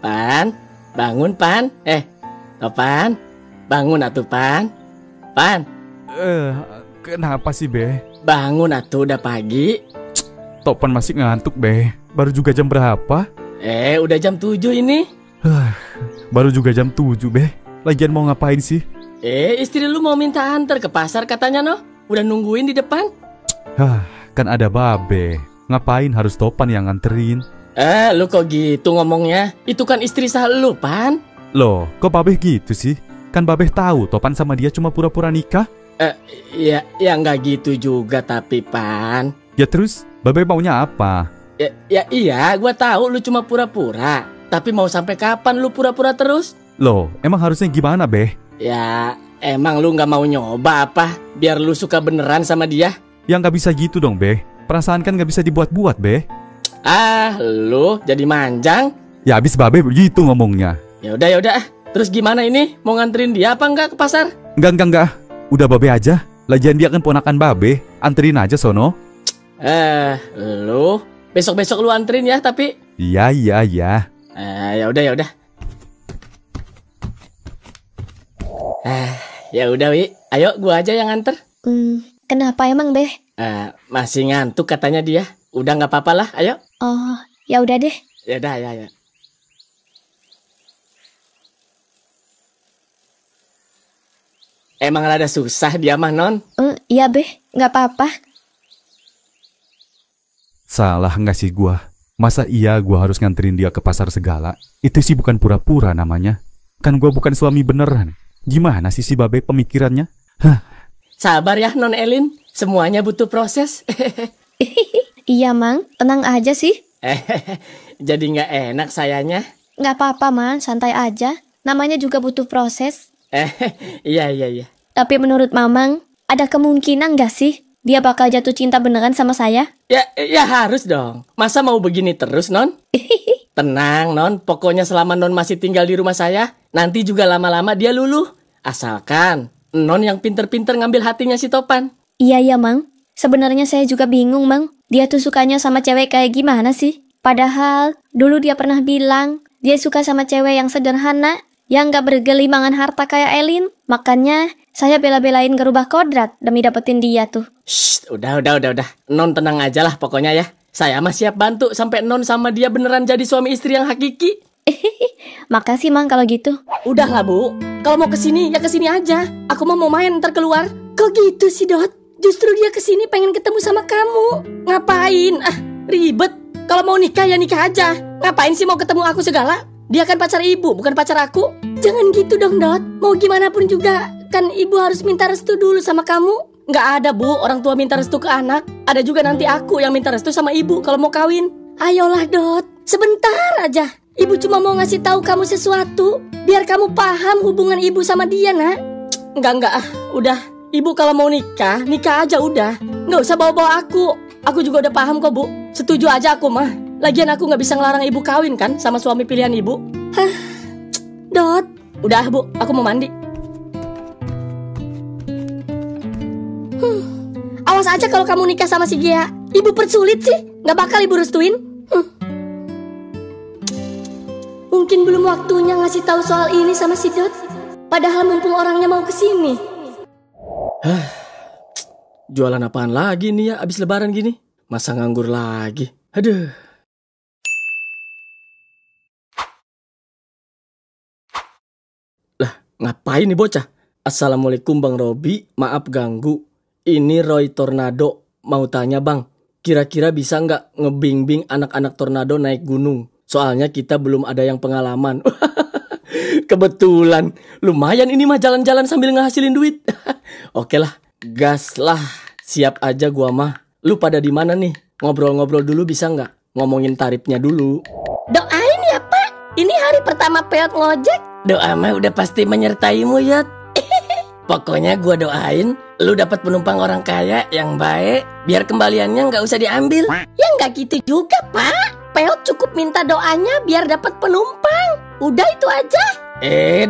Pan, bangun Pan. Topan, bangun atuh Pan. Pan. Kenapa sih Be? Bangun atuh, udah pagi. Topan masih ngantuk Be. Baru juga jam berapa? Udah jam 7 ini. Baru juga jam 7 Be. Lagian mau ngapain sih? Istri lu mau minta antar ke pasar katanya noh. Udah nungguin di depan. Kan ada Babe. Ngapain harus Topan yang nganterin? Lu kok gitu ngomongnya? Itu kan istri sah lu Pan. Loh, kok Babe gitu sih? Kan Babe tahu Topan sama dia cuma pura-pura nikah. Ya nggak gitu juga tapi Pan. Ya terus, Babe maunya apa? Iya, gua tahu lu cuma pura-pura. Tapi mau sampai kapan lu pura-pura terus? Loh, emang harusnya gimana Be? Ya, emang lu nggak mau nyoba apa? Biar lu suka beneran sama dia? Ya nggak bisa gitu dong Be. Perasaan kan nggak bisa dibuat-buat Be. Lu jadi manjang? Ya abis Babe begitu ngomongnya. Ya udah. Terus gimana ini? Mau nganterin dia apa enggak ke pasar? Enggak. Udah Babe aja. Lagian dia kan ponakan Babe. Anterin aja sono. Lu besok-besok lu anterin ya tapi. Iya. Ya udah. Ya udah Wi. Ayo gua aja yang nganter. Kenapa emang Be? Masih ngantuk katanya dia. Udah nggak apa-apa lah, ayo. Oh, ya udah deh. Ya udah, ya. Emang rada susah dia mah non? Iya Be, nggak apa-apa. Salah nggak sih gua? Masa iya gua harus nganterin dia ke pasar segala? Itu sih bukan pura-pura namanya. Kan gua bukan suami beneran. Gimana sih si Babe pemikirannya? Sabar ya non Elin, semuanya butuh proses. Iya Mang, tenang aja sih. Jadi nggak enak sayanya. Nggak apa-apa Mang, santai aja. Namanya juga butuh proses. Iya. Tapi menurut Mamang, ada kemungkinan nggak sih dia bakal jatuh cinta beneran sama saya? Ya harus dong. Masa mau begini terus non? Tenang non, pokoknya selama non masih tinggal di rumah saya, nanti juga lama-lama dia luluh. Asalkan non yang pinter-pinter ngambil hatinya si Topan. Iya Mang. Sebenarnya saya juga bingung Mang. Dia tuh sukanya sama cewek kayak gimana sih? Padahal dulu dia pernah bilang dia suka sama cewek yang sederhana, yang gak bergelimangan harta kayak Elin. Makanya saya bela-belain ngerubah kodrat demi dapetin dia tuh. Shh, udah. Non tenang aja lah pokoknya ya. Saya mah siap bantu sampai non sama dia beneran jadi suami istri yang hakiki. Makasih Mang kalau gitu. Udah lah Bu, kalau mau kesini ya kesini aja. Aku mau main ntar keluar. Kok gitu sih Dot? Justru dia kesini pengen ketemu sama kamu. Ngapain? Ribet. Kalau mau nikah ya nikah aja. Ngapain sih mau ketemu aku segala? Dia kan pacar ibu, bukan pacar aku. Jangan gitu dong Dot. Mau gimana pun juga, kan ibu harus minta restu dulu sama kamu. Nggak ada Bu, orang tua minta restu ke anak. Ada juga nanti aku yang minta restu sama ibu kalau mau kawin. Ayolah Dot, sebentar aja. Ibu cuma mau ngasih tahu kamu sesuatu, biar kamu paham hubungan ibu sama dia nak. Enggak, udah. Ibu kalau mau nikah aja udah. Nggak usah bawa-bawa aku. Aku juga udah paham kok Bu. Setuju aja aku mah. Lagian aku nggak bisa ngelarang ibu kawin kan sama suami pilihan ibu. Dot. Udah Bu, aku mau mandi. Awas aja kalau kamu nikah sama si Gia. Ibu persulit sih. Nggak bakal ibu restuin. Mungkin belum waktunya ngasih tahu soal ini sama si Dot. Padahal mumpung orangnya mau kesini. Jualan apaan lagi nih ya abis lebaran gini? Masa nganggur lagi? Aduh. Lah, ngapain nih bocah? Assalamualaikum Bang Robi, maaf ganggu. Ini Roy Tornado. Mau tanya Bang, kira-kira bisa nggak ngebimbing anak-anak Tornado naik gunung? Soalnya kita belum ada yang pengalaman. Kebetulan, lumayan ini mah jalan-jalan sambil ngehasilin duit. Oke lah, gas lah. Siap aja gua mah. Lu pada di mana nih? Ngobrol-ngobrol dulu bisa nggak? Ngomongin tarifnya dulu. Doain ya Pak. Ini hari pertama Peot ngojek. Doa mah udah pasti menyertaimu ya. Pokoknya gua doain lu dapat penumpang orang kaya yang baik, biar kembaliannya nggak usah diambil. Ya nggak gitu juga Pak. Peot cukup minta doanya biar dapat penumpang. Udah itu aja.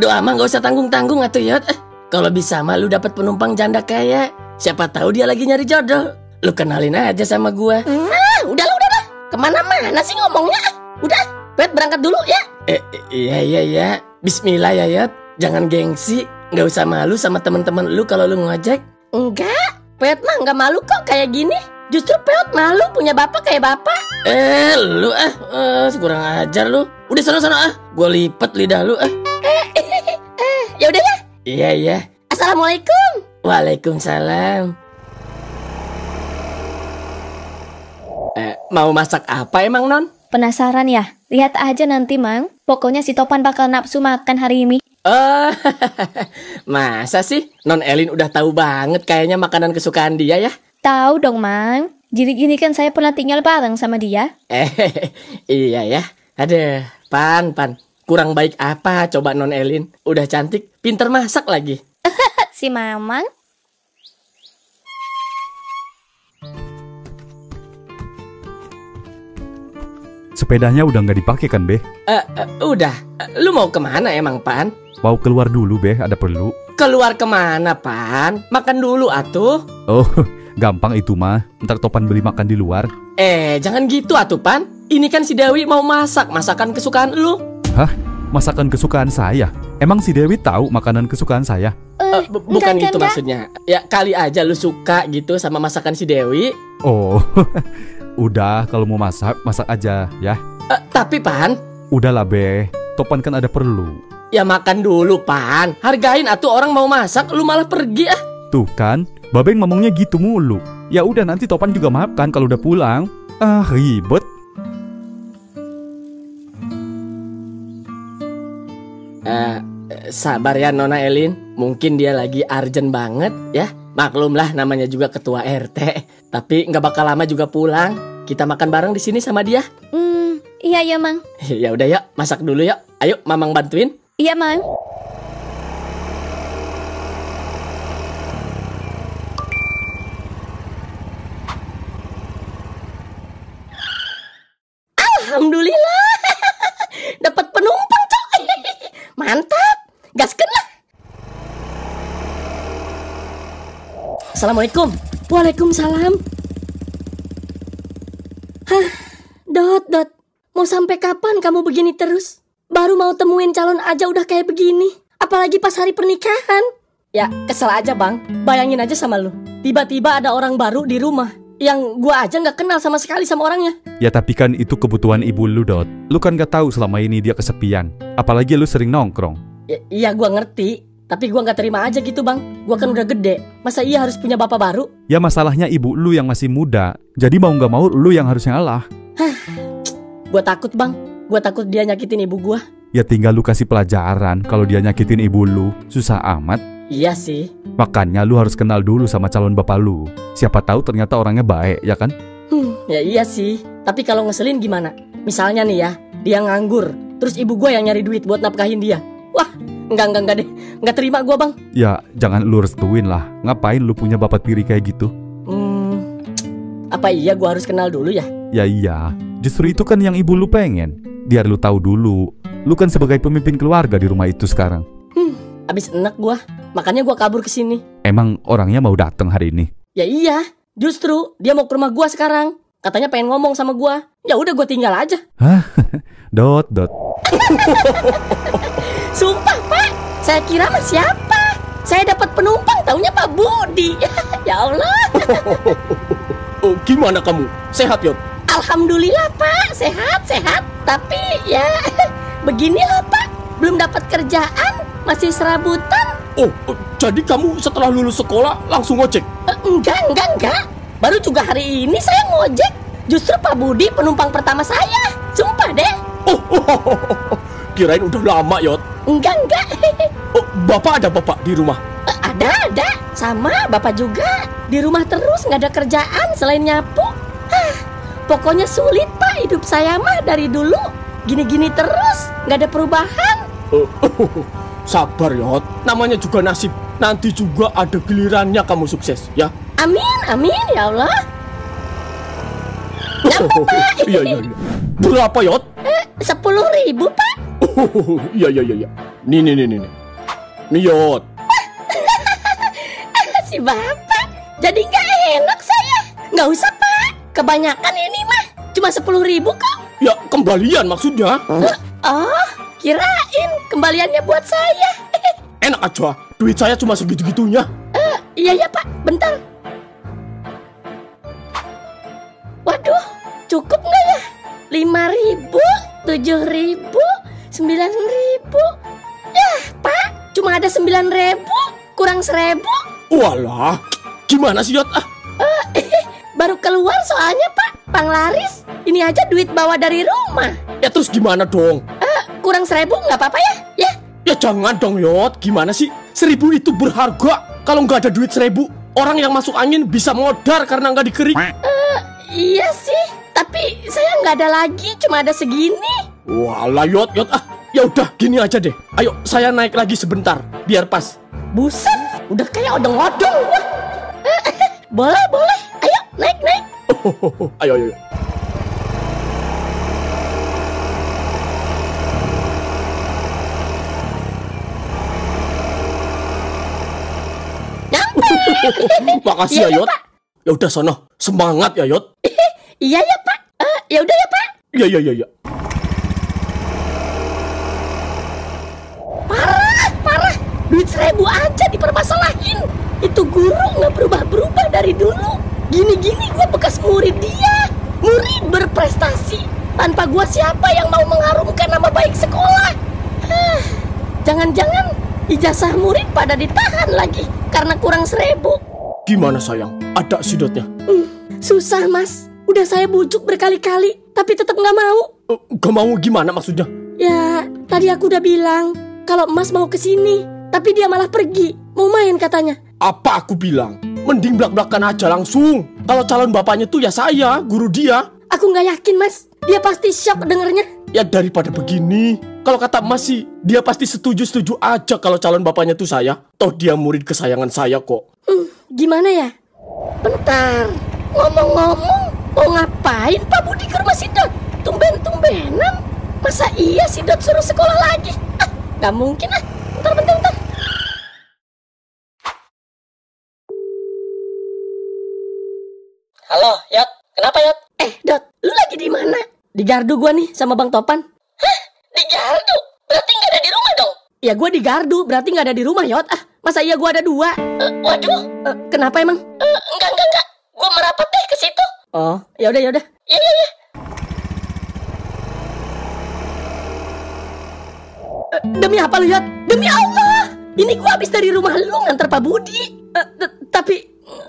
Doa mah nggak usah tanggung-tanggung atuh Yot. Kalau bisa mah lu dapat penumpang janda kaya. Siapa tahu dia lagi nyari jodoh. Lu kenalin aja sama gua. Nah, udah. Kemana-mana sih ngomongnya? Udah, Pet berangkat dulu ya. Iya. Bismillah ya, Yot. Jangan gengsi. Nggak usah malu sama teman-teman lu kalau lu ngojek. Enggak, Pet mah nggak malu kok kayak gini. Justru Pet malu punya bapak kayak bapak. Lu kurang ajar lu. Udah sana gua lipet lidah lu Ya udah ya. Iya. Assalamualaikum. Waalaikumsalam. Mau masak apa emang, Non? Penasaran ya? Lihat aja nanti, Mang. Pokoknya si Topan bakal nafsu makan hari ini. Masa sih? Non Elin udah tahu banget kayaknya makanan kesukaan dia ya? Tahu dong, Mang. Jadi gini kan saya pernah tinggal bareng sama dia. Iya ya. Aduh, Pan. Kurang baik apa coba Non Elin? Udah cantik, pinter masak lagi. Si Mamang. Sepedanya udah nggak dipakai kan, Be? Udah. Lu mau kemana emang, Pan? Mau keluar dulu, Be, ada perlu. Keluar kemana, Pan? Makan dulu atuh. Oh, gampang itu mah. Ntar Topan beli makan di luar. Jangan gitu atuh, Pan. Ini kan si Dewi mau masak masakan kesukaan lu. Hah? Masakan kesukaan saya? Emang si Dewi tahu makanan kesukaan saya? Bukan gitu maksudnya. Ya kali aja lu suka gitu sama masakan si Dewi. Oh, udah kalau mau masak aja ya. Tapi Pan, udahlah, Be. Topan kan ada perlu. Ya makan dulu, Pan. Hargain atuh orang mau masak, lu malah pergi ah. Tuh kan, Babeng ngomongnya gitu mulu. Ya udah nanti Topan juga makan kalau udah pulang. Ribet. Sabar ya Nona Elin. Mungkin dia lagi urgent banget ya. Maklumlah namanya juga ketua RT. Tapi nggak bakal lama juga pulang. Kita makan bareng di sini sama dia. Iya ya, Mang. Ya udah yuk, masak dulu yuk. Ayo, Mamang bantuin. Iya, Mang. Alhamdulillah. Dapat penumpang, Cok. Mantap. Gaskeun lah. Assalamualaikum. Waalaikumsalam. Dot. Mau sampai kapan kamu begini terus? Baru mau temuin calon aja udah kayak begini. Apalagi pas hari pernikahan. Ya, kesel aja, Bang. Bayangin aja sama lu. Tiba-tiba ada orang baru di rumah yang gua aja nggak kenal sama sekali sama orangnya. Ya tapi kan itu kebutuhan ibu lu, Dot. Lu kan gak tahu selama ini dia kesepian. Apalagi lu sering nongkrong. Iya, gua ngerti. Tapi gua nggak terima aja gitu, Bang. Gua kan udah gede. Masa iya harus punya bapak baru? Ya masalahnya ibu lu yang masih muda. Jadi mau gak mau lu yang harus ngalah. Gua takut, Bang. Gua takut dia nyakitin ibu gua. Ya tinggal lu kasih pelajaran kalau dia nyakitin ibu lu. Susah amat. Iya sih. Makanya lu harus kenal dulu sama calon bapak lu. Siapa tahu ternyata orangnya baik, ya kan? Ya iya sih. Tapi kalau ngeselin gimana? Misalnya nih ya, dia nganggur. Terus ibu gua yang nyari duit buat nafkahin dia. Wah, enggak deh. Enggak terima gua, Bang. Ya jangan lu restuin lah. Ngapain lu punya bapak tiri kayak gitu? Apa iya gua harus kenal dulu ya? Ya iya. Justru itu kan yang ibu lu pengen. Biar lu tahu dulu. Lu kan sebagai pemimpin keluarga di rumah itu sekarang. Abis enak gua. Makanya gua kabur ke sini. Emang orangnya mau datang hari ini? Ya iya. Justru dia mau ke rumah gua sekarang. Katanya pengen ngomong sama gua. Ya udah gua tinggal aja. Hah? Dot. Sumpah, Pak. Saya kira mah siapa? Saya dapat penumpang, taunya Pak Budi. Ya Allah. Oh, gimana kamu? Sehat, Yot? Alhamdulillah, Pak. Sehat. Tapi ya beginilah, Pak. Belum dapat kerjaan, masih serabutan. Oh, jadi kamu setelah lulus sekolah langsung ngojek? Enggak. Baru juga hari ini saya ngojek. Justru Pak Budi penumpang pertama saya. Sumpah deh. Oh, kirain udah lama, Yot. Enggak. Oh, bapak ada bapak di rumah? Ada. Sama bapak juga. Di rumah terus nggak ada kerjaan selain nyapu. Pokoknya sulit, Pak, hidup saya mah dari dulu. Gini-gini terus, nggak ada perubahan. Sabar, Yot. Namanya juga nasib. Nanti juga ada gilirannya kamu sukses, ya. Amin, ya Allah. Nyapu, Pak. Iya. Berapa, Yot? 10.000, Pak. Iya. Nih. Nih, Yot. Si bapak, jadi nggak enak saya. Nggak usah, Pak. Kebanyakan ini mah cuma 10.000 kok. Ya kembalian maksudnya. Oh, kirain kembaliannya buat saya. Enak aja, duit saya cuma segitu-gitunya. Iya Pak, bentar. Waduh, cukup nggak ya? 5.000, 7.000, 9.000. Yah Pak, cuma ada 9.000, kurang 1.000. Walah, gimana sih Yot? Baru keluar soalnya Pak, panglaris. Ini aja duit bawa dari rumah. Ya terus gimana dong? Kurang 1.000 nggak apa-apa ya? Ya, Ya jangan dong Yot, gimana sih? 1.000 itu berharga. Kalau nggak ada duit 1.000, orang yang masuk angin bisa modar karena nggak dikerik. iya sih. Tapi saya nggak ada lagi, cuma ada segini. Walah Yot, ya udah gini aja deh. Ayo saya naik lagi sebentar, biar pas. Buset, udah kayak odong-odong gua. Boleh, boleh. Ayo, naik. Ayo. Makasih ya Iya, Yot. Pak. Ya udah sono, semangat ya Yot. Iya ya Pak. Ya udah ya Pak. Iya. Parah. Duit 1.000 aja dipermasalahin. Itu guru nggak berubah dari dulu. Gini gua bekas murid dia. Murid berprestasi. Tanpa gua siapa yang mau mengharumkan nama baik sekolah? Jangan-jangan ijazah murid pada ditahan lagi karena kurang 1.000. Gimana sayang, ada sidotnya? Susah Mas. Udah saya bujuk berkali-kali, tapi tetap nggak mau. Gak mau gimana maksudnya? Ya, tadi aku udah bilang kalau Mas mau kesini, tapi dia malah pergi. Mau main katanya. Apa aku bilang? Mending belak-belakan aja langsung. Kalau calon bapaknya tuh ya saya, guru dia. Aku nggak yakin Mas. Dia pasti shock dengernya. Ya daripada begini, kalau kata Mas sih, dia pasti setuju aja kalau calon bapaknya tuh saya. Toh dia murid kesayangan saya kok. Gimana ya? Bentar. Ngomong-ngomong, mau ngapain Pak Budi ke rumah Sidot? Tumben-tumbenan. Masa iya Sidot suruh sekolah lagi? Gak mungkin ah. Bentar. Halo, Yot. Kenapa, Yot? Dot, lu lagi di mana? Di gardu gua nih sama Bang Topan. Hah? Di gardu? Berarti nggak ada di rumah dong? Ya gua di gardu, berarti nggak ada di rumah, Yot. Masa iya gua ada 2? Waduh. Kenapa emang? Enggak. Gua merapat deh ke situ. Oh, ya udah. Iya. Demi apa lu, Yot? Demi Allah. Ini gua habis dari rumah lu nganter Pak Budi. Tapi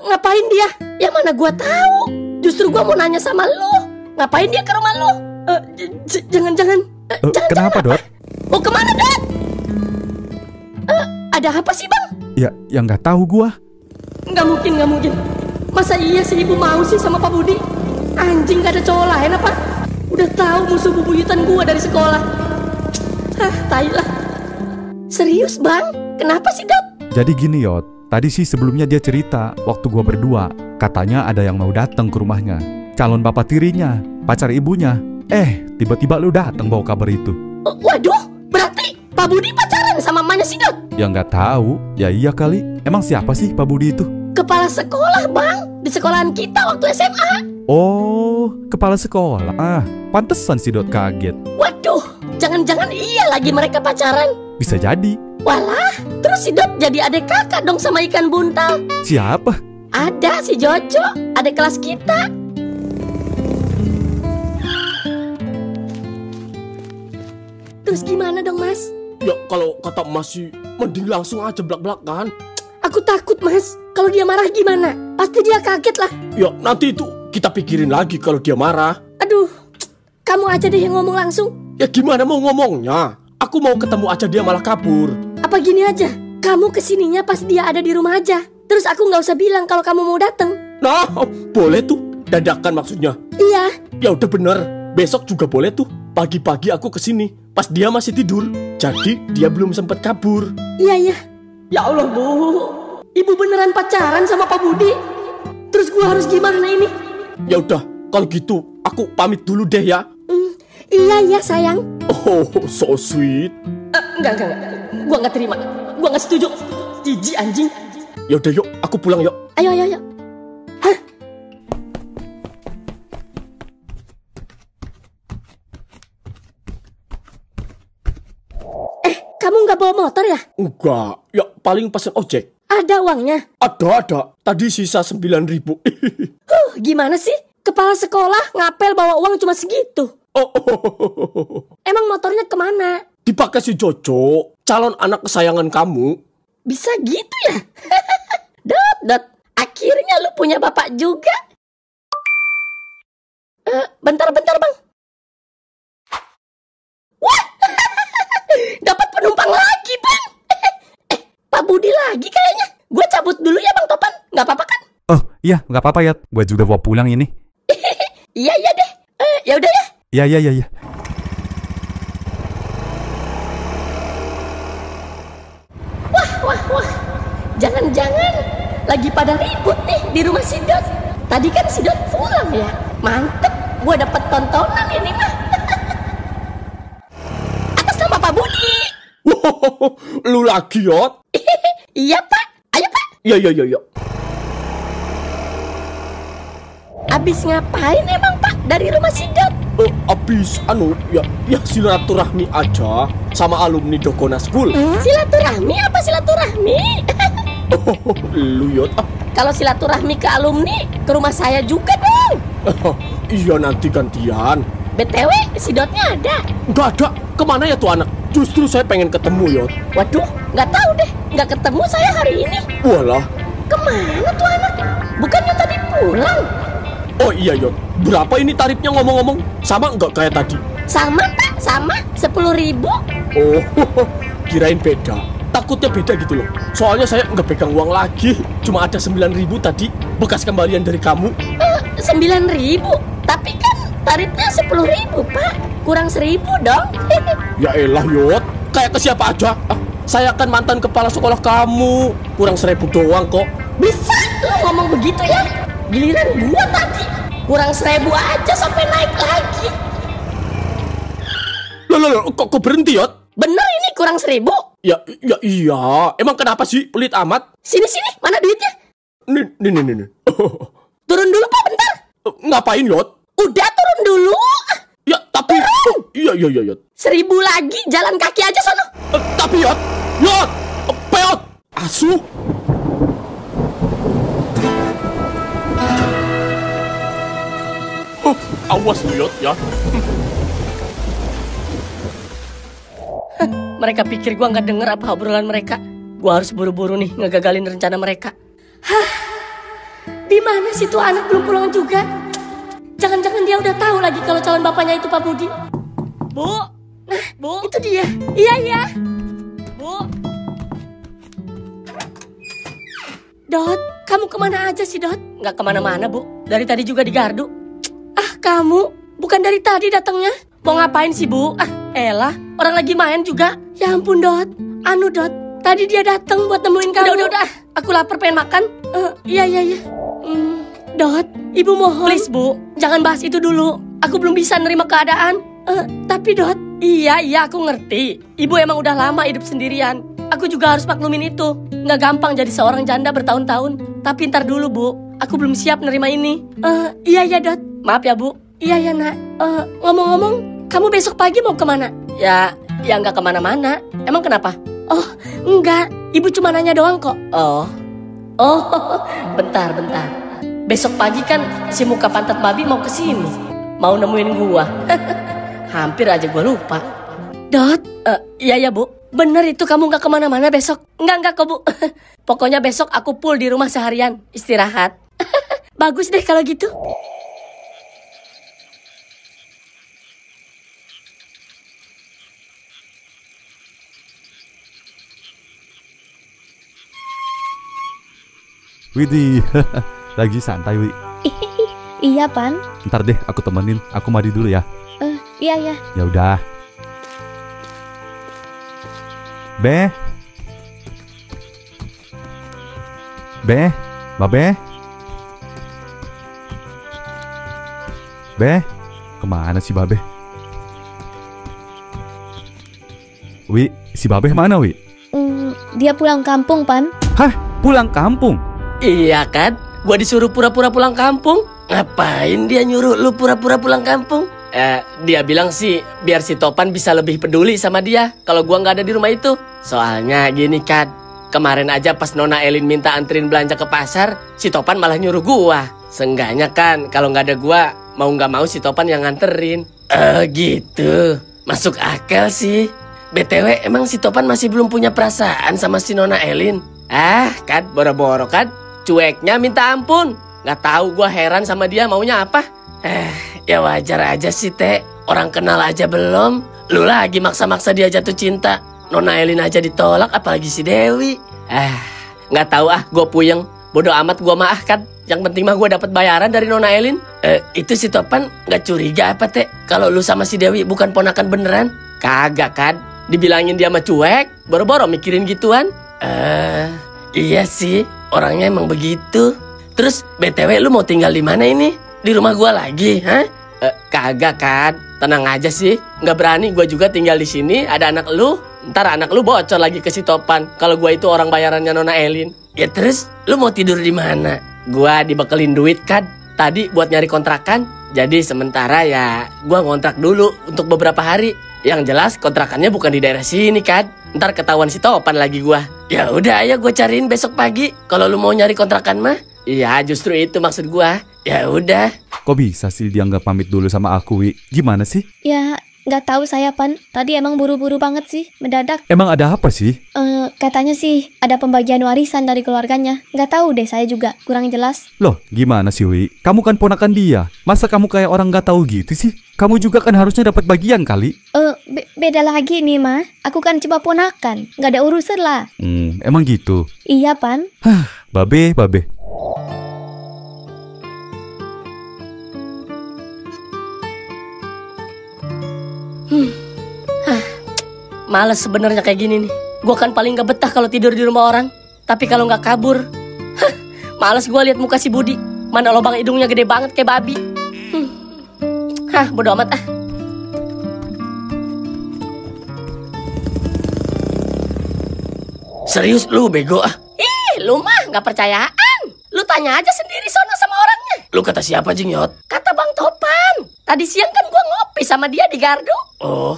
ngapain dia? Ya mana gua tahu. Justru gua mau nanya sama lu. Ngapain dia ke rumah lu? Jangan. Kenapa, Dot? Mau kemana, Dot? Ada apa sih, Bang? Ya nggak tahu gua. Nggak mungkin. Masa iya si ibu mau sih sama Pak Budi? Anjing, gak ada cowok lain apa? Udah tahu musuh bubuyutan gua dari sekolah. Tai lah. Serius, Bang? Kenapa sih, Dot? Jadi gini, Yot. Tadi sih sebelumnya dia cerita waktu gua berdua, katanya ada yang mau datang ke rumahnya. Calon bapak tirinya, pacar ibunya. Tiba-tiba lu datang bawa kabar itu. Waduh, berarti Pak Budi pacaran sama mamanya si Dot? Ya nggak tahu. Ya iya kali. Emang siapa sih Pak Budi itu? Kepala sekolah, Bang. Di sekolahan kita waktu SMA. Oh, kepala sekolah. Pantesan si Dot kaget. Waduh, jangan-jangan iya lagi mereka pacaran. Bisa jadi. Walah, terus si Dot jadi adik kakak dong sama ikan buntal. Siapa? Ada si Jojo, adik kelas kita. Terus gimana dong, Mas? Ya kalau kata Mas sih, mending langsung aja belak-belakan. Aku takut, Mas. Kalau dia marah gimana? Pasti dia kaget lah. Ya nanti itu kita pikirin lagi kalau dia marah. Aduh, kamu aja deh yang ngomong langsung. Ya gimana mau ngomongnya? Aku mau ketemu aja dia malah kabur. Apa gini aja, kamu kesininya pas dia ada di rumah aja. Terus aku nggak usah bilang kalau kamu mau datang. Nah, boleh tuh. Dadakan maksudnya. Iya. Ya udah bener. Besok juga boleh tuh. Pagi-pagi aku kesini pas dia masih tidur. Jadi dia belum sempat kabur. Iya. Ya Allah, Bu. Ibu beneran pacaran sama Pak Budi? Terus gua harus gimana ini? Ya udah, kalau gitu aku pamit dulu deh ya. Iya sayang. Oh, so sweet. Enggak. Gua nggak terima. Gua nggak setuju. Jijik anjing. Ya udah yuk, aku pulang yuk. Ayo. Hah? kamu nggak bawa motor ya? Enggak, ya paling pesen ojek. Ada uangnya? Ada. Tadi sisa 9.000. Gimana sih? Kepala sekolah ngapel bawa uang cuma segitu. Emang motornya kemana? Dipakai si Jojo, calon anak kesayangan kamu. Bisa gitu ya? Dot, akhirnya lu punya bapak juga. Bentar bang. Wah, dapat penumpang lagi bang. Pak Budi lagi kayaknya. Gue cabut dulu ya Bang Topan, nggak apa-apa kan? Oh iya, nggak apa-apa ya. Gue juga mau pulang ini. Iya deh. Ya udah ya. Iya. Wah. Jangan-jangan lagi pada ribut nih di rumah si Dot. Tadi kan si Dot pulang ya. Mantep, gue dapet tontonan ini mah. Atas nama Pak Budi. Lu lagi, Yot? Iya Pak, ayo Pak. Iya. Abis ngapain emang Pak dari rumah si Dot? Abis ya silaturahmi aja sama alumni Dogona School. Silaturahmi apa silaturahmi? Lu, Yot. Kalau silaturahmi ke alumni, ke rumah saya juga dong. Iya, nanti gantian. BTW, si Dotnya ada? Nggak ada. Kemana ya tuh anak? Justru saya pengen ketemu, Yot. Waduh, nggak tahu deh. Nggak ketemu saya hari ini. Walah. Kemana tuh anak? Bukannya tadi pulang? Oh iya, Yot. Berapa ini tarifnya ngomong-ngomong? Sama nggak kayak tadi? Sama Pak, sama 10.000. Oh, kirain beda. Takutnya beda gitu loh. Soalnya saya nggak pegang uang lagi. Cuma ada 9.000 tadi. Bekas kembalian dari kamu. 9.000? Tapi kan tarifnya 10.000 Pak. Kurang 1.000 dong. Ya elah, Yot. Kayak ke siapa aja. Saya kan mantan kepala sekolah kamu. Kurang 1.000 doang kok. Bisa lu ngomong begitu ya? Giliran gua tadi kurang 1.000 aja sampai naik lagi. Loh, kok berhenti, Yot? Bener ini kurang 1.000? Ya iya. Emang kenapa sih pelit amat? Sini, mana duitnya? Nih. Turun dulu Pak, bentar. Ngapain, Yot? Udah turun dulu. Ya, tapi... Iya, Yot. 1.000 lagi, jalan kaki aja sono. Tapi, Yot! Peot! Asu! Awas lu, Yot, ya. Mereka pikir gua nggak denger apa obrolan mereka. Gua harus buru-buru nih ngegagalin rencana mereka. Di mana sih tuh anak belum pulang juga? Jangan-jangan dia udah tahu lagi kalau calon bapaknya itu Pak Budi. Bu, Bu, itu dia. Iya. Bu. Dot, kamu kemana aja sih Dot? Nggak kemana-mana Bu. Dari tadi juga di gardu. Kamu bukan dari tadi datangnya. Mau ngapain sih Bu? Elah, orang lagi main juga. Ya ampun Dot. Dot, tadi dia datang buat nemuin kamu. Udah. Aku lapar pengen makan. Iya. Dot, Ibu mohon. Please Bu, jangan bahas itu dulu. Aku belum bisa nerima keadaan. Tapi Dot. Iya, aku ngerti. Ibu emang udah lama hidup sendirian. Aku juga harus maklumin itu. Nggak gampang jadi seorang janda bertahun-tahun. Tapi ntar dulu Bu, aku belum siap nerima ini. Iya Dot. Maaf ya Bu. Iya Nak. Ngomong-ngomong, kamu besok pagi mau kemana? Ya nggak kemana-mana. Emang kenapa? Oh, enggak. Ibu cuma nanya doang kok. Oh, bentar. Besok pagi kan si muka pantat babi mau kesini. Mau nemuin gua. Hampir aja gua lupa. Dot, iya Bu. Bener itu kamu nggak kemana-mana besok? Enggak kok Bu. Pokoknya besok aku full di rumah seharian. Istirahat. Bagus deh kalau gitu. Widih, lagi santai, Wi. Iya, Pan. Ntar deh, aku temenin. Aku mandi dulu ya. Iya. Ya udah. Babe, kemana si Babe? Wi, si Babe mana, Wi? Dia pulang kampung, Pan. Hah? Pulang kampung? Iya kan? Gua disuruh pura-pura pulang kampung. Ngapain dia nyuruh lu pura-pura pulang kampung? Dia bilang sih biar si Topan bisa lebih peduli sama dia kalau gua nggak ada di rumah itu. Soalnya gini Kad, kemarin aja pas Nona Elin minta anterin belanja ke pasar, si Topan malah nyuruh gua. Seenggaknya kan kalau nggak ada gua, mau nggak mau si Topan yang nganterin. Gitu, masuk akal sih. BTW emang si Topan masih belum punya perasaan sama si Nona Elin? Kad, boro-boro Kad, cueknya minta ampun. Nggak tahu gua heran sama dia maunya apa. Ya wajar aja sih Teh, orang kenal aja belum. Lu lagi maksa-maksa dia jatuh cinta. Nona Elin aja ditolak apalagi si Dewi. Nggak tahu gue puyeng. Bodoh amat gue mah Kad. Yang penting mah gue dapat bayaran dari Nona Elin. Itu si Topan nggak curiga apa Teh kalau lu sama si Dewi bukan ponakan beneran? Kagak Kad, dibilangin dia mah cuek, boro-boro mikirin gituan. Iya sih, orangnya emang begitu. Terus BTW lu mau tinggal di mana ini? Di rumah gua lagi, hah? Kagak Kad, tenang aja sih. Nggak berani gua juga tinggal di sini. Ada anak lu, ntar anak lu bocor lagi ke si Topan. Kalau gua itu orang bayarannya Nona Elin. Ya terus, lu mau tidur di mana? Gua dibekelin duit Kad, tadi buat nyari kontrakan. Jadi sementara ya gua ngontrak dulu untuk beberapa hari. Yang jelas kontrakannya bukan di daerah sini Kad. Ntar ketahuan si Topan lagi gua. Ya udah ayo gua cariin besok pagi. Kalau lu mau nyari kontrakan mah. Iya justru itu maksud gua. Ya udah. Kok bisa sih dia nggak pamit dulu sama aku, Wi? Gimana sih? Ya, nggak tahu saya, Pan. Tadi emang buru-buru banget sih, mendadak. Emang ada apa sih? Katanya sih ada pembagian warisan dari keluarganya. Nggak tahu deh, saya juga kurang jelas. Loh, gimana sih, Wi? Kamu kan ponakan dia. Masa kamu kayak orang nggak tahu gitu sih? Kamu juga kan harusnya dapat bagian kali. Beda lagi nih, Ma. Aku kan cuma ponakan. Nggak ada urusan lah. Emang gitu? Iya, Pan. Babe. Males sebenarnya kayak gini nih. Gue kan paling gak betah kalau tidur di rumah orang. Tapi kalau gak kabur, males gue lihat muka si Budi. Mana lubang hidungnya gede banget kayak babi. Bodo amat ah. Serius lu bego ah? Lu mah gak percayaan. Lu tanya aja sendiri sono sama orangnya. Lu kata siapa Jing Yot? Kata Bang Topan. Tadi siang kan gue ngopi sama dia di Gardu. Oh,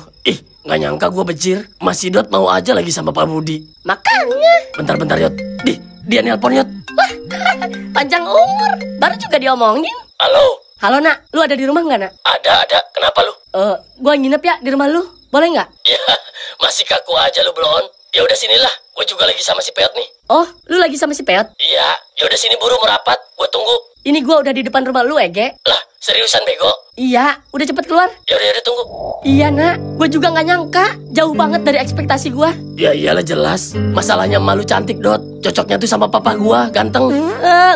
nggak nyangka gue bejir. Mas Sidot mau aja lagi sama Pak Budi. Makanya. Bentar Yot. Dia nelpon Yot. Wah, panjang umur. Baru juga diomongin. Halo nak, lu ada di rumah nggak nak? Ada. Kenapa lu? Gue nginep ya di rumah lu. Boleh nggak? Ya, masih kaku aja lu Blon. Ya udah sinilah. Gue juga lagi sama si Peot nih. Oh, lu lagi sama si Peot? Iya. Ya udah sini buru merapat. Gue tunggu. Ini gue udah di depan rumah lu, Ege. Lah, seriusan bego? Iya, udah cepet keluar. Ya udah tunggu. Iya nak, gue juga nggak nyangka. Jauh banget dari ekspektasi gue. Ya iyalah jelas. Masalahnya malu cantik Dot. Cocoknya tuh sama papa gue, ganteng.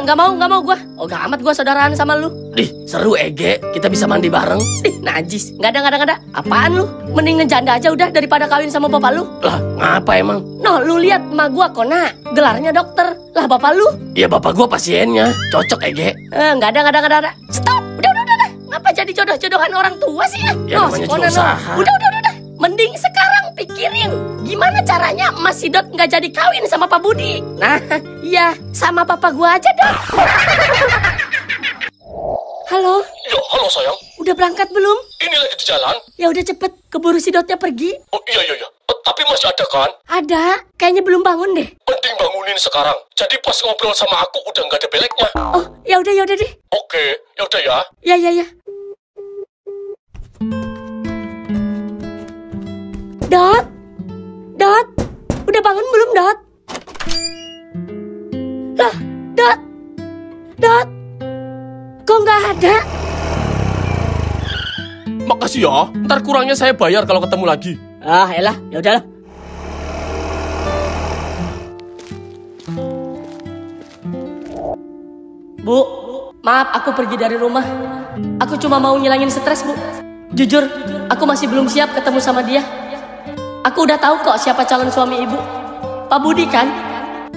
Nggak mau gue. Oh gak amat gue saudaraan sama lu. Seru Ege. Kita bisa mandi bareng. Najis. Nggak ada. Apaan lu? Mending ngejanda aja udah daripada kawin sama bapak lu. Lah, ngapa emang? Noh, lu lihat emak gue Kona. Gelarnya dokter. Lah bapak lu? Ya bapak gue pasiennya. Cocok Ege. Nggak ada. Stop. Udah. Ngapa jadi jodoh-jodohan orang tua sih ya? Ya namanya juga usaha. Udah. Mending sekarang pikirin gimana caranya Mas Sidot nggak jadi kawin sama Pak Budi. Nah, iya sama papa gua aja dong. Halo? Yo, halo sayang. Udah berangkat belum? Ini lagi di jalan. Ya udah cepet, keburu Sidotnya pergi. Oh iya. Tapi masih ada kan? Ada, kayaknya belum bangun deh. Penting bangunin sekarang. Jadi pas ngobrol sama aku udah nggak ada beleknya. Oh, ya udah deh. Oke, ya udah ya. Ya. Dot, udah bangun belum Dot? Lah, Dot, kok nggak ada? Makasih ya. Ntar kurangnya saya bayar kalau ketemu lagi. Elah, ya udahlah. Bu, maaf aku pergi dari rumah. Aku cuma mau ngilangin stres, Bu. Jujur, aku masih belum siap ketemu sama dia. Aku udah tahu kok siapa calon suami ibu. Pak Budi kan?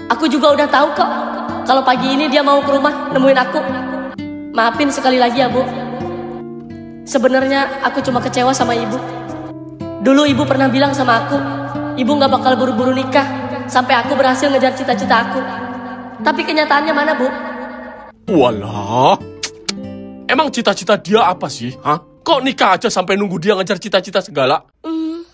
Aku juga udah tahu kok kalau pagi ini dia mau ke rumah nemuin aku. Maafin sekali lagi ya, Bu. Sebenarnya aku cuma kecewa sama ibu. Dulu ibu pernah bilang sama aku, ibu gak bakal buru-buru nikah sampai aku berhasil ngejar cita-cita aku. Tapi kenyataannya mana, Bu? Walah, emang cita-cita dia apa sih? Kok nikah aja sampai nunggu dia ngejar cita-cita segala?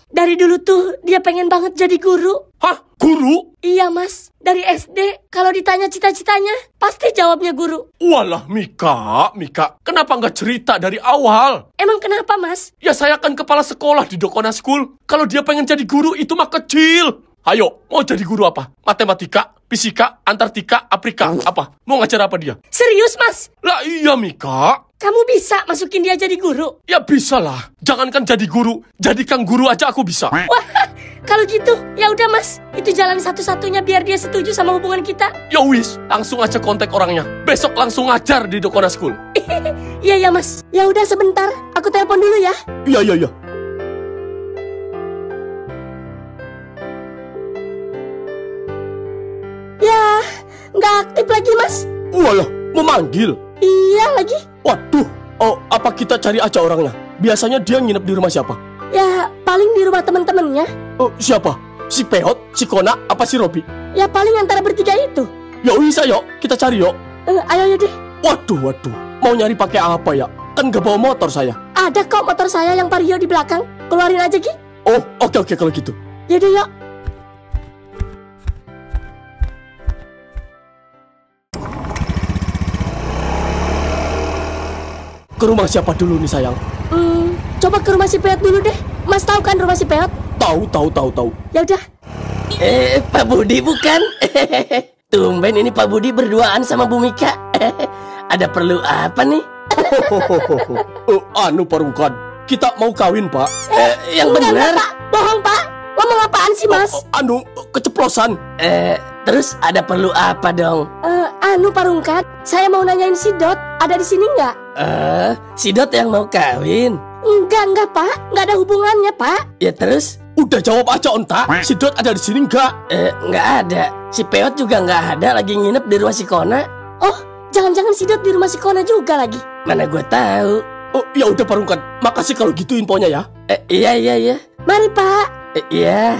Dari dulu tuh dia pengen banget jadi guru. Hah? Guru? Iya mas, dari SD kalau ditanya cita-citanya pasti jawabnya guru. Walah Mika, kenapa nggak cerita dari awal? Emang kenapa mas? Ya saya kan kepala sekolah di Dokona School. Kalau dia pengen jadi guru itu mah kecil. Ayo, mau jadi guru apa? Matematika, fisika, antartika, Afrika, apa? Mau ngajar apa dia? Serius mas? Lah iya Mika. Kamu bisa masukin dia jadi guru? Ya bisa lah. Jangankan jadi guru, jadikan guru aja aku bisa. Wah, kalau gitu ya udah mas. Itu jalan satu-satunya biar dia setuju sama hubungan kita. Ya wis, langsung aja kontak orangnya. Besok langsung ngajar di Dokona School. Iya ya mas. Ya udah sebentar, aku telepon dulu ya. Iya. Ya, nggak aktif lagi mas. Walah, memanggil. Iya lagi. Waduh, apa kita cari aja orangnya? Biasanya dia nginep di rumah siapa? Ya paling di rumah teman-temannya. Siapa? Si Peot, si Kona, apa si Robi? Ya paling antara bertiga itu. Ya bisa yuk, kita cari yuk. Ayo deh. Waduh, mau nyari pakai apa ya? Kan gak bawa motor saya. Ada kok motor saya yang Vario di belakang. Keluarin aja Ki. Oh, oke kalau gitu. Yaudah yuk. Ke rumah siapa dulu nih sayang? Coba ke rumah si Peot dulu deh. Mas tahu kan rumah si Peot? Tahu. Ya udah. Pak Budi bukan? Tumben ini Pak Budi berduaan sama Bu Mika. Ada perlu apa nih? Anu Parungkan, kita mau kawin Pak. Yang Enggak, benar. Pak. Bohong Pak. Ngomong apaan sih Mas? Keceplosan. Terus ada perlu apa dong? Anu Parungkat, saya mau nanyain si Dot. Ada di sini nggak? Si Dot yang mau kawin? Enggak Pak. Nggak ada hubungannya Pak. Ya terus? Udah jawab aja onta. Si Dot ada di sini nggak? Nggak ada. Si Peot juga nggak ada, lagi nginep di rumah si Kona. Oh, jangan-jangan si Dot di rumah si Kona juga lagi. Mana gue tahu. Oh ya udah Parungkan, makasih kalau gitu infonya ya. Iya. Mari Pak. Iya.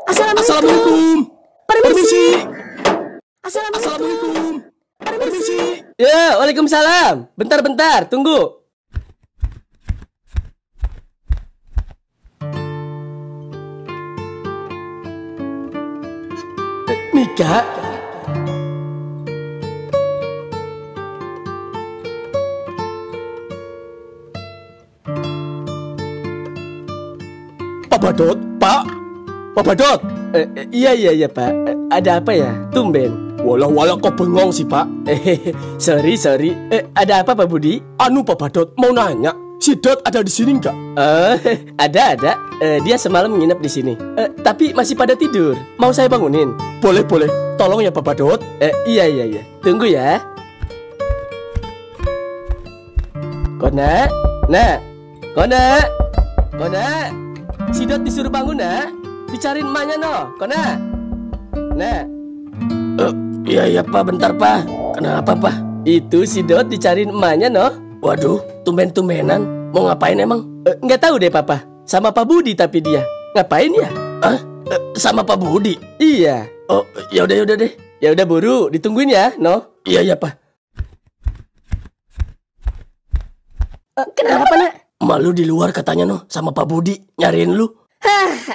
Assalamualaikum. Permisi. Assalamualaikum. Permisi. Ya, waalaikumsalam. Bentar, tunggu. Mika. Pak Badot, Pak. Pak Badot. Iya Pak. Ada apa ya? Tumben. Walah kok bengong sih Pak. Sorry. Ada apa Pak Budi? Anu Pak Badot mau nanya, si Dot ada di sini nggak? Ada. Dia semalam nginep di sini. Tapi masih pada tidur. Mau saya bangunin? Boleh. Tolong ya Pak Badot. Iya. Tunggu ya. Kona. Si Dot disuruh bangun, nak. Dicariin emaknya, no. Kona. Nah. Iya, Pak. Bentar, Pak. Kenapa, Pak? Itu si Dot dicariin emaknya, no. Waduh, tumben-tumbenan. Mau ngapain emang? Nggak tahu deh, Papa. Sama Pak Budi tapi dia. Ngapain ya? Sama Pak Budi? Iya. Oh, ya udah deh. Ya udah buru, ditungguin ya, no. Iya, Pak. Kenapa nak? Malu di luar katanya, no. Sama Pak Budi nyariin lu.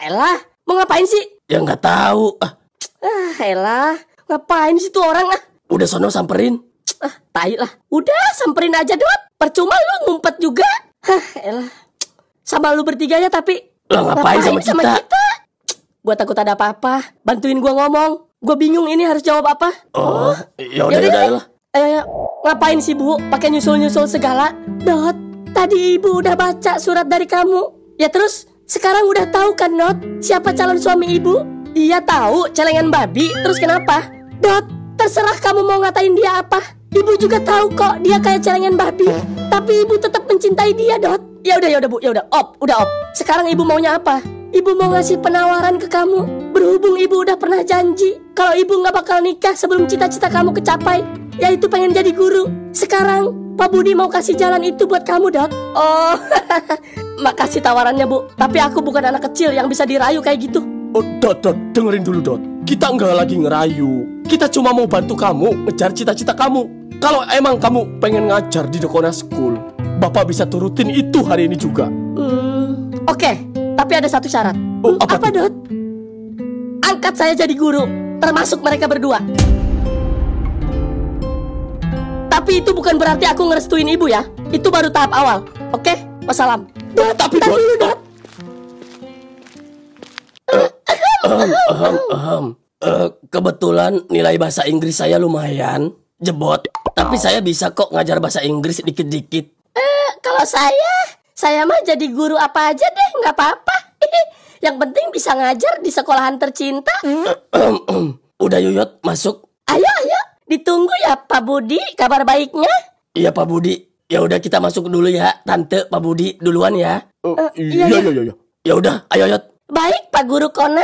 Elah, mau ngapain sih? Ya nggak tahu. Elah, ngapain sih tuh orang Udah sono samperin. Tai lah. Udah samperin aja Dot. Percuma lu ngumpet juga. Elah. Sama lu bertiga ya tapi. Lah ngapain sama kita? Gua takut ada apa-apa. Bantuin gua ngomong. Gua bingung ini harus jawab apa. Oh, ya udah. Ngapain sih Bu? Pakai nyusul-nyusul segala. Dot, tadi Ibu udah baca surat dari kamu. Ya terus, sekarang udah tahu kan Dot? Siapa calon suami Ibu? Iya tahu, celengan babi. Terus kenapa? Dot, terserah kamu mau ngatain dia apa. Ibu juga tahu kok dia kayak celengan babi. Tapi Ibu tetap mencintai dia, Dot. Ya udah Bu, ya udah op. Sekarang Ibu maunya apa? Ibu mau ngasih penawaran ke kamu. Berhubung Ibu udah pernah janji kalau Ibu nggak bakal nikah sebelum cita-cita kamu kecapai, yaitu pengen jadi guru. Sekarang Pak Budi mau kasih jalan itu buat kamu, Dot. Oh, makasih tawarannya Bu. Tapi aku bukan anak kecil yang bisa dirayu kayak gitu. Oh, Dot, dengerin dulu Dot. kita nggak lagi ngerayu. Kita cuma mau bantu kamu ngejar cita-cita kamu. Kalau emang kamu pengen ngajar di Dokona School, Bapak bisa turutin itu hari ini juga. Oke, tapi ada satu syarat. Oh, apa tuh? Dot? Angkat saya jadi guru, termasuk mereka berdua. Tapi itu bukan berarti aku ngerestuin ibu ya. Itu baru tahap awal. Oke, wassalam. Dot, tapi Tar Dot. dulu, Dot. Kebetulan nilai bahasa Inggris saya lumayan jebot, tapi saya bisa kok ngajar bahasa Inggris dikit-dikit. Kalau saya mah jadi guru apa aja deh, nggak apa-apa. Yang penting bisa ngajar di sekolahan tercinta. Udah Yuyut, masuk. Ayo, ditunggu ya Pak Budi, kabar baiknya. Iya Pak Budi. Ya udah kita masuk dulu ya, Tante. Pak Budi duluan ya. Iya. Ya udah, ayo Yut. Baik Pak Guru Kona.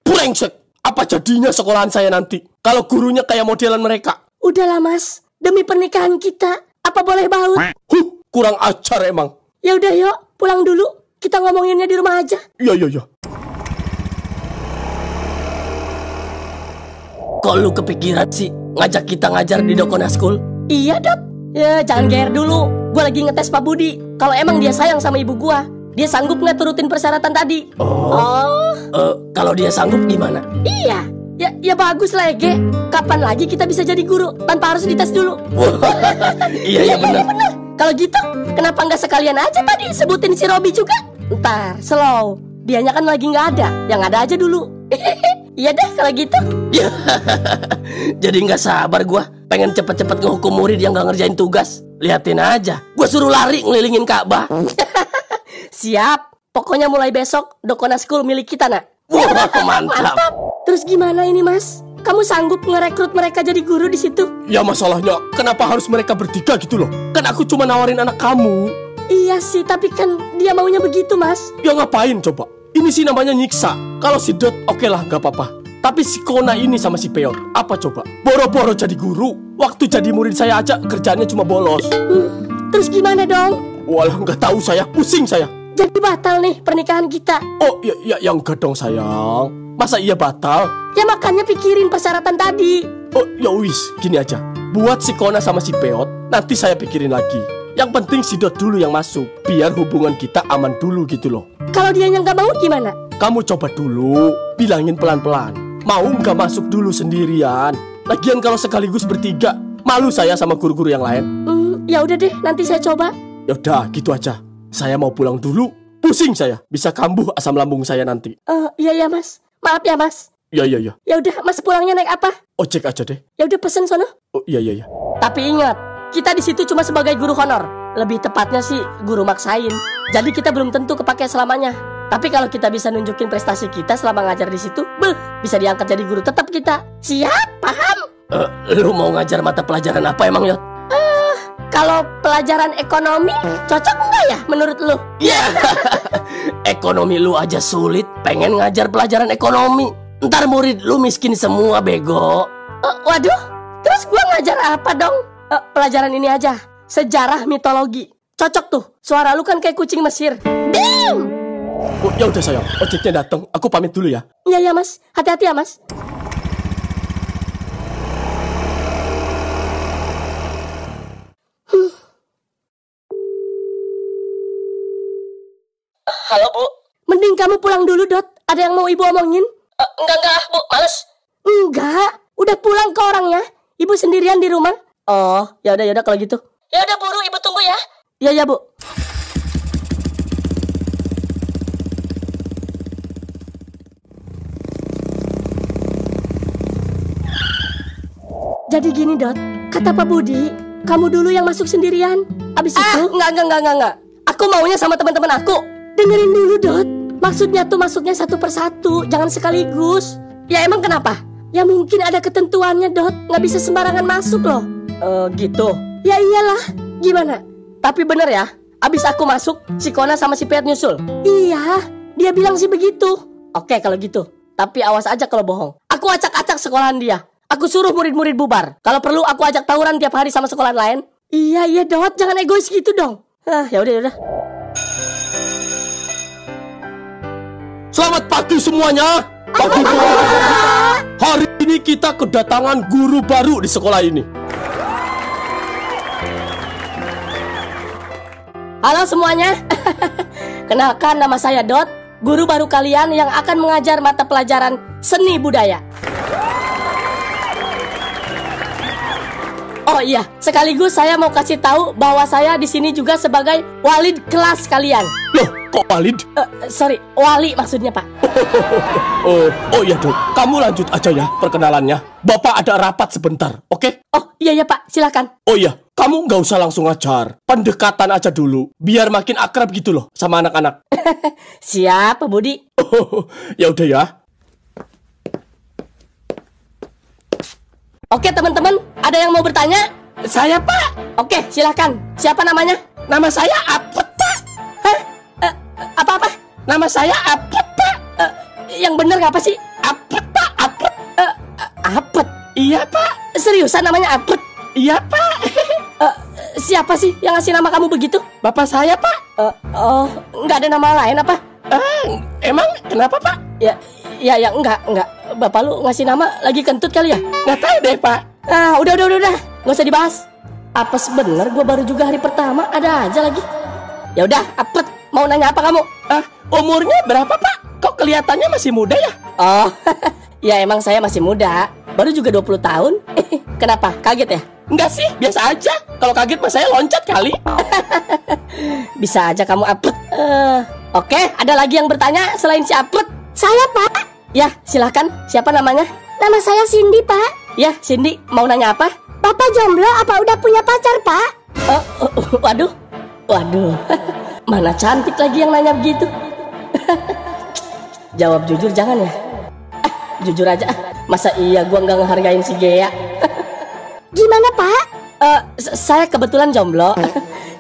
Brengsek. Apa jadinya sekolahan saya nanti kalau gurunya kayak modelan mereka? Udahlah Mas, demi pernikahan kita, apa boleh baut? Kurang ajar emang. Ya udah yuk, pulang dulu. Kita ngomonginnya di rumah aja. Iya. Kok lu kepikiran sih ngajak kita ngajar di Dokona School? Iya Dot. Ya jangan GR dulu. Gue lagi ngetes Pak Budi. Kalau emang dia sayang sama ibu gua, dia sanggup nggak turutin persyaratan tadi? Kalau dia sanggup gimana? Iya. Ya bagus lah Ege. Kapan lagi kita bisa jadi guru tanpa harus dites dulu? Iya benar. Kalau gitu, kenapa nggak sekalian aja tadi sebutin si Robi juga? Ntar, slow. Dianya kan lagi nggak ada. Yang ada aja dulu. Iya deh kalau gitu. Jadi nggak sabar gua pengen cepet-cepet ngehukum murid yang nggak ngerjain tugas. Liatin aja, gua suruh lari ngelilingin Ka'bah. Siap. Pokoknya mulai besok Dokona School milik kita nak. Wah, mantap. Terus gimana ini Mas? Kamu sanggup ngerekrut mereka jadi guru di situ? Ya masalahnya, kenapa harus mereka bertiga gitu loh? Kan aku cuma nawarin anak kamu. Iya sih, tapi kan dia maunya begitu Mas. Ya ngapain coba? Ini sih namanya nyiksa. Kalau si Dot oke lah nggak apa-apa. Tapi si Kona ini sama si Peot, apa coba? Boro-boro jadi guru. Waktu jadi murid saya aja kerjaannya cuma bolos. Terus gimana dong? Walah nggak tahu saya, pusing saya. Jadi batal nih pernikahan kita. Oh ya yang enggak dong sayang. Masa iya batal? Ya makanya pikirin persyaratan tadi. Oh ya wis, gini aja. Buat si Kona sama si Peot, nanti saya pikirin lagi. Yang penting si Dot dulu yang masuk, biar hubungan kita aman dulu gitu loh. Kalau dia yang nggak mau gimana? Kamu coba dulu, bilangin pelan-pelan. Mau nggak masuk dulu sendirian? Lagian kalau sekaligus bertiga, malu saya sama guru-guru yang lain. Ya udah deh, nanti saya coba. Yaudah, gitu aja. Saya mau pulang dulu. Pusing saya, bisa kambuh asam lambung saya nanti. Iya Mas. Maaf ya Mas. Iya. Ya udah, Mas pulangnya naik apa? Ojek aja deh. Ya udah pesen sono. Oh iya. Tapi ingat, kita di situ cuma sebagai guru honor. Lebih tepatnya sih guru maksain. Jadi kita belum tentu kepake selamanya. Tapi kalau kita bisa nunjukin prestasi kita selama ngajar di situ, bisa diangkat jadi guru tetap kita. Siap? Paham? Lu mau ngajar mata pelajaran apa emang Yot? Kalau pelajaran ekonomi cocok enggak ya menurut lu? Ya, ekonomi lu aja sulit, pengen ngajar pelajaran ekonomi. Ntar murid lu miskin semua bego. Waduh, terus gua ngajar apa dong? Pelajaran ini aja, sejarah mitologi. Cocok tuh, suara lu kan kayak kucing Mesir. Damn! Oh ya udah sayang, ojeknya datang. Aku pamit dulu ya. Iya Mas, hati-hati ya Mas. Halo Bu. Mending kamu pulang dulu Dot. Ada yang mau ibu omongin? Enggak Bu, males. Enggak, udah pulang ke orangnya. Ibu sendirian di rumah. Oh, ya udah kalau gitu. Ya udah buru, ibu tunggu ya. Iya Bu. Jadi gini Dot, kata Pak Budi, kamu dulu yang masuk sendirian. Abis itu enggak. Aku maunya sama teman-teman aku. Dengerin dulu Dot. Maksudnya tuh masuknya satu persatu, jangan sekaligus. Ya emang kenapa? Ya mungkin ada ketentuannya Dot, nggak bisa sembarangan masuk loh. Gitu. Ya iyalah. Gimana? Tapi bener ya, abis aku masuk, si Kona sama si Peot nyusul. Iya, dia bilang sih begitu. Oke kalau gitu. Tapi awas aja kalau bohong. Aku acak-acak sekolahan dia. Aku suruh murid-murid bubar. Kalau perlu aku ajak tawuran tiap hari sama sekolahan lain. Iya Dot, jangan egois gitu dong. Ya udah. Selamat pagi semuanya. Pagi. Hari ini kita kedatangan guru baru di sekolah ini. Halo semuanya. Kenalkan, nama saya Dot, guru baru kalian yang akan mengajar mata pelajaran seni budaya. Oh iya, sekaligus saya mau kasih tahu bahwa saya di sini juga sebagai wali kelas kalian. Loh, kok Walid? Sorry, wali maksudnya Pak. Oh iya Dok, kamu lanjut aja ya perkenalannya. Bapak ada rapat sebentar, oke? Oh iya ya Pak, silakan. Oh iya, kamu nggak usah langsung ngajar. Pendekatan aja dulu, biar makin akrab gitu loh sama anak-anak. Siap Pak Budi. Ya udah ya. Oke teman-teman, ada yang mau bertanya? Saya Pak. Oke, silakan. Siapa namanya? Nama saya Apet Pak. Hah? Apa-apa? Nama saya Apet Pak. Yang bener apa sih? Apet Pak, Apet. Apet. Iya Pak. Seriusan namanya Apet? Iya Pak. Siapa sih yang ngasih nama kamu begitu? Bapak saya Pak. Oh, nggak ada nama lain apa? Emang kenapa Pak? Ya, enggak. Bapak lu ngasih nama lagi kentut kali ya? Nggak tahu deh Pak. Udah. Nggak usah dibahas. Apa sebener gue baru juga hari pertama, ada aja lagi. Ya udah, Apet, mau nanya apa kamu? Umurnya berapa Pak? Kok kelihatannya masih muda ya? Oh, ya emang saya masih muda. Baru juga 20 tahun. Kenapa? Kaget ya? Enggak sih, biasa aja. Kalau kaget mas saya loncat kali. Bisa aja kamu Apet. Oke, ada lagi yang bertanya selain si Apet? Saya Pak. Ya, silakan. Siapa namanya? Nama saya Cindy Pak. Ya, Cindy, mau nanya apa? Bapak jomblo apa udah punya pacar Pak? Waduh. Mana cantik lagi yang nanya begitu. Jawab jujur jangan ya. Jujur aja. Masa iya gua nggak ngehargain si Gea? Gimana Pak? Saya kebetulan jomblo.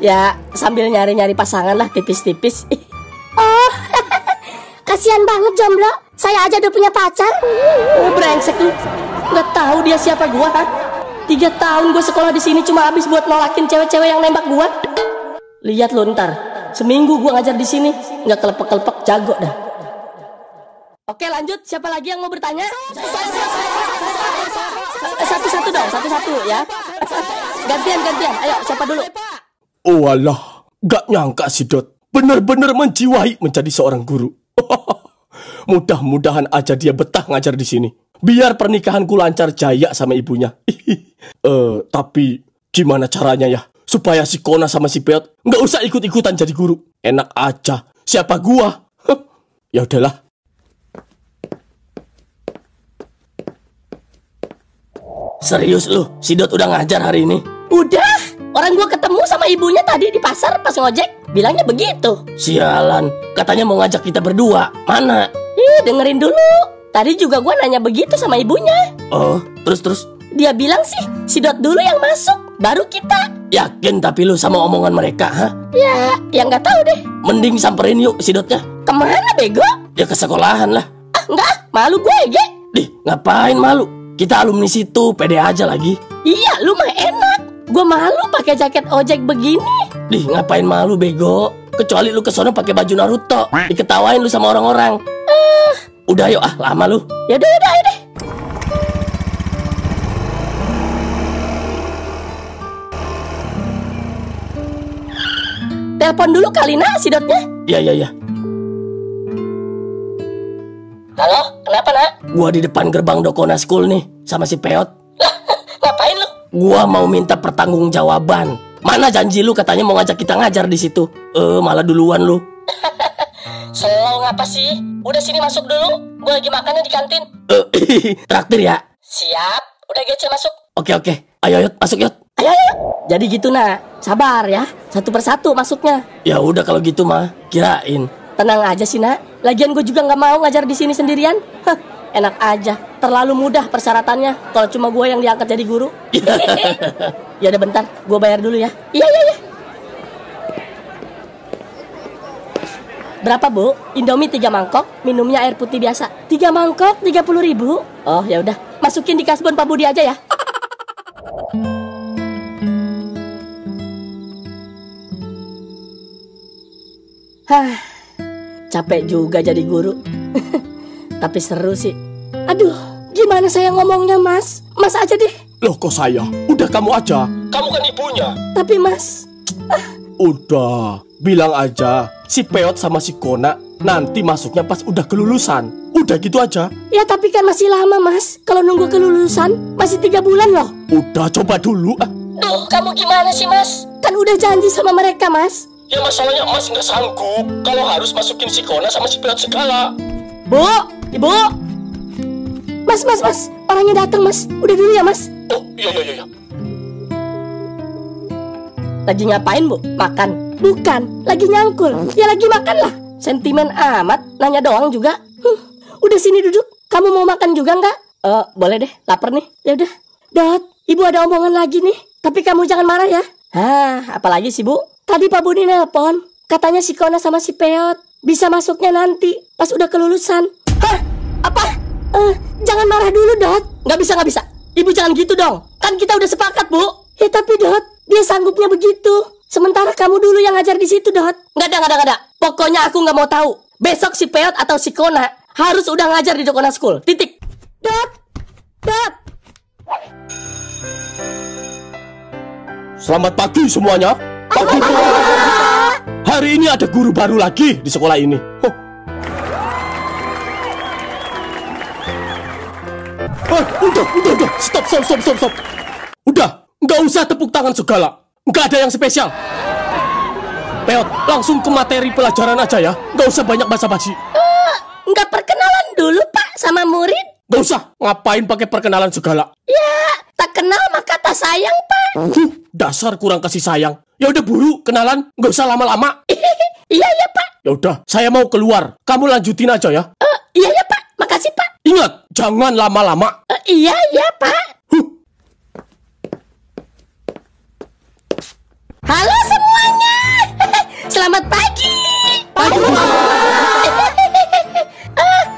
Ya sambil nyari-nyari pasangan lah tipis-tipis. Oh, kasihan banget jomblo. Saya aja udah punya pacar. Brengsek lu. Nggak tahu dia siapa gua kan? 3 tahun gua sekolah di sini cuma habis buat nolakin cewek-cewek yang nembak gua. Lihat lu ntar. Seminggu gua ngajar di sini nggak kelepek-kelepek, jago dah. Oke lanjut, siapa lagi yang mau bertanya? Satu-satu dong, satu-satu ya. Gantian, ayo siapa dulu? Oh alah, gak nyangka si Dot bener-bener menjiwai menjadi seorang guru. Mudah-mudahan aja dia betah ngajar di sini. Biar pernikahanku lancar jaya sama ibunya. Tapi gimana caranya ya supaya si Kona sama si Peot nggak usah ikut-ikutan jadi guru? Enak aja, siapa gua? Ya udahlah. Serius lu, si Dot udah ngajar hari ini? Udah, orang gua ketemu sama ibunya tadi di pasar pas ngojek. Bilangnya begitu. Sialan, katanya mau ngajak kita berdua. Mana? Dengerin dulu. Tadi juga gua nanya begitu sama ibunya. Oh, terus? Dia bilang sih, si Dot dulu yang masuk, baru kita. Yakin tapi lu sama omongan mereka, ha? Ya nggak tahu deh. Mending samperin yuk si Dotnya. Kemana bego? Ya ke sekolahan lah. Enggak, malu gue Ge. Dih, ngapain malu? Kita alumni situ, pede aja lagi. Iya, lu mah enak. Gue malu pakai jaket ojek begini. Dih, ngapain malu bego? Kecuali lu kesono pakai baju Naruto, diketawain lu sama orang-orang. Udah yuk lama lu. Yaudah deh. Telepon dulu kali si Dotnya. Iya. Halo, kenapa nak? Gua di depan gerbang Dokona School nih, sama si Peot. Ngapain lu? Gua mau minta pertanggungjawaban. Mana janji lu katanya mau ngajak kita ngajar di situ? Malah duluan lu. Slow ngapa sih? Udah sini masuk dulu. Gua lagi makannya di kantin. Traktir ya? Siap, udah Gece masuk. Oke. Ayo Yot, masuk Yot. Ayo. Jadi gitu nak, sabar ya. Satu persatu masuknya. Ya udah kalau gitu mah, kirain. Tenang aja sih nak. Lagian gue juga nggak mau ngajar di sini sendirian. Enak aja. Terlalu mudah persyaratannya. Kalau cuma gue yang diangkat jadi guru. Ya udah bentar, gue bayar dulu ya. Iya. Berapa bu? Indomie 3 mangkok, minumnya air putih biasa. 3 mangkok 30.000. Oh ya udah, masukin di kasbon Pak Budi aja ya. Capek juga jadi guru. Tapi seru sih. Aduh, gimana saya ngomongnya, Mas? Mas aja deh. Loh kok saya? Udah kamu aja. Kamu kan ibunya. Tapi Mas, Udah, bilang aja si Peot sama si Kona nanti masuknya pas udah kelulusan. Udah gitu aja. ya tapi kan masih lama, Mas. Kalau nunggu kelulusan masih 3 bulan loh. Udah coba dulu. Duh, kamu gimana sih, Mas? Kan udah janji sama mereka, Mas. Ya masalahnya Mas nggak sanggup kalau harus masukin si Kona sama si Peot segala. Bu, Ibu. Mas, orangnya datang, Mas. Udah dulu ya, Mas. Oh iya. Lagi ngapain, Bu? Makan? Bukan, lagi nyangkul. Ya lagi makan lah. Sentimen amat, nanya doang juga. Udah sini duduk. Kamu mau makan juga nggak? Boleh deh, lapar nih. Ya udah. Dot, Ibu ada omongan lagi nih. Tapi kamu jangan marah ya. Apalagi sih, Bu? Tadi Pak Budi nelpon. Katanya si Kona sama si Peot bisa masuknya nanti pas udah kelulusan. Hah? Apa? Jangan marah dulu, Dot. Nggak bisa. Ibu jangan gitu dong. Kan kita udah sepakat, Bu. Ya tapi, Dot, dia sanggupnya begitu. Sementara kamu dulu yang ngajar di situ, Dot. Nggak ada. Pokoknya aku nggak mau tahu. Besok si Peot atau si Kona harus udah ngajar di Dokona School. Titik. Dot. Selamat pagi semuanya. Pagi. Hari ini ada guru baru lagi di sekolah ini. Udah. Stop. Udah, nggak usah tepuk tangan segala. Nggak ada yang spesial. Peot, langsung ke materi pelajaran aja ya. Nggak usah banyak basa-basi. Nggak perkenalan dulu, Pak, sama murid? Nggak usah, ngapain pakai perkenalan segala. Ya, tak kenal maka tak sayang, Pak. Dasar kurang kasih sayang. Ya udah buru kenalan, nggak usah lama-lama. Iya, Pak. Ya udah, saya mau keluar. Kamu lanjutin aja ya. Iya, Pak. Makasih, Pak. Ingat, jangan lama-lama. Iya, Pak. Halo semuanya. Selamat pagi.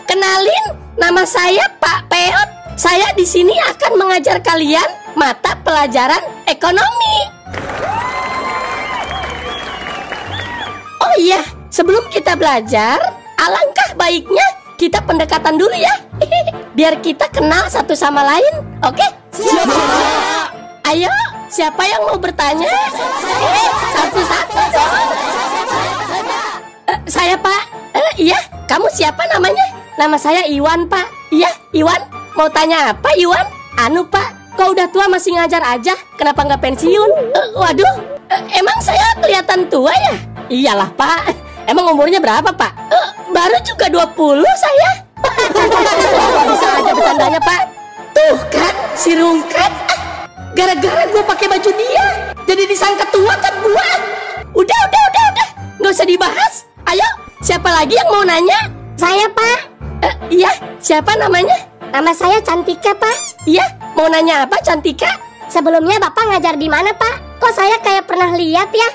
Kenalin, nama saya Pak Peot. Saya di sini akan mengajar kalian mata pelajaran ekonomi. Oh iya, sebelum kita belajar, alangkah baiknya kita pendekatan dulu ya. Biar kita kenal satu sama lain. Oke? Siap. Ayo, siapa yang mau bertanya? Satu-satu. Saya, Pak. Iya, kamu siapa namanya? Nama saya Iwan, Pak. Iya, Iwan. Mau tanya apa, Iwan? Anu, Pak, kok udah tua masih ngajar aja? Kenapa nggak pensiun? Waduh, emang saya kelihatan tua ya? Iyalah, Pak. Emang umurnya berapa, Pak? Baru juga 20 saya. Bisa aja bercandanya, Pak. Tuh kan, si Rungkat. Gara-gara gue pakai baju dia, jadi disangka tua kan gua. Udah. Nggak usah dibahas. Ayo, siapa lagi yang mau nanya? Saya, Pak. Iya, siapa namanya? Nama saya Cantika, Pak. Iya, mau nanya apa, Cantika? Sebelumnya Bapak ngajar di mana, Pak? Kok saya kayak pernah lihat ya?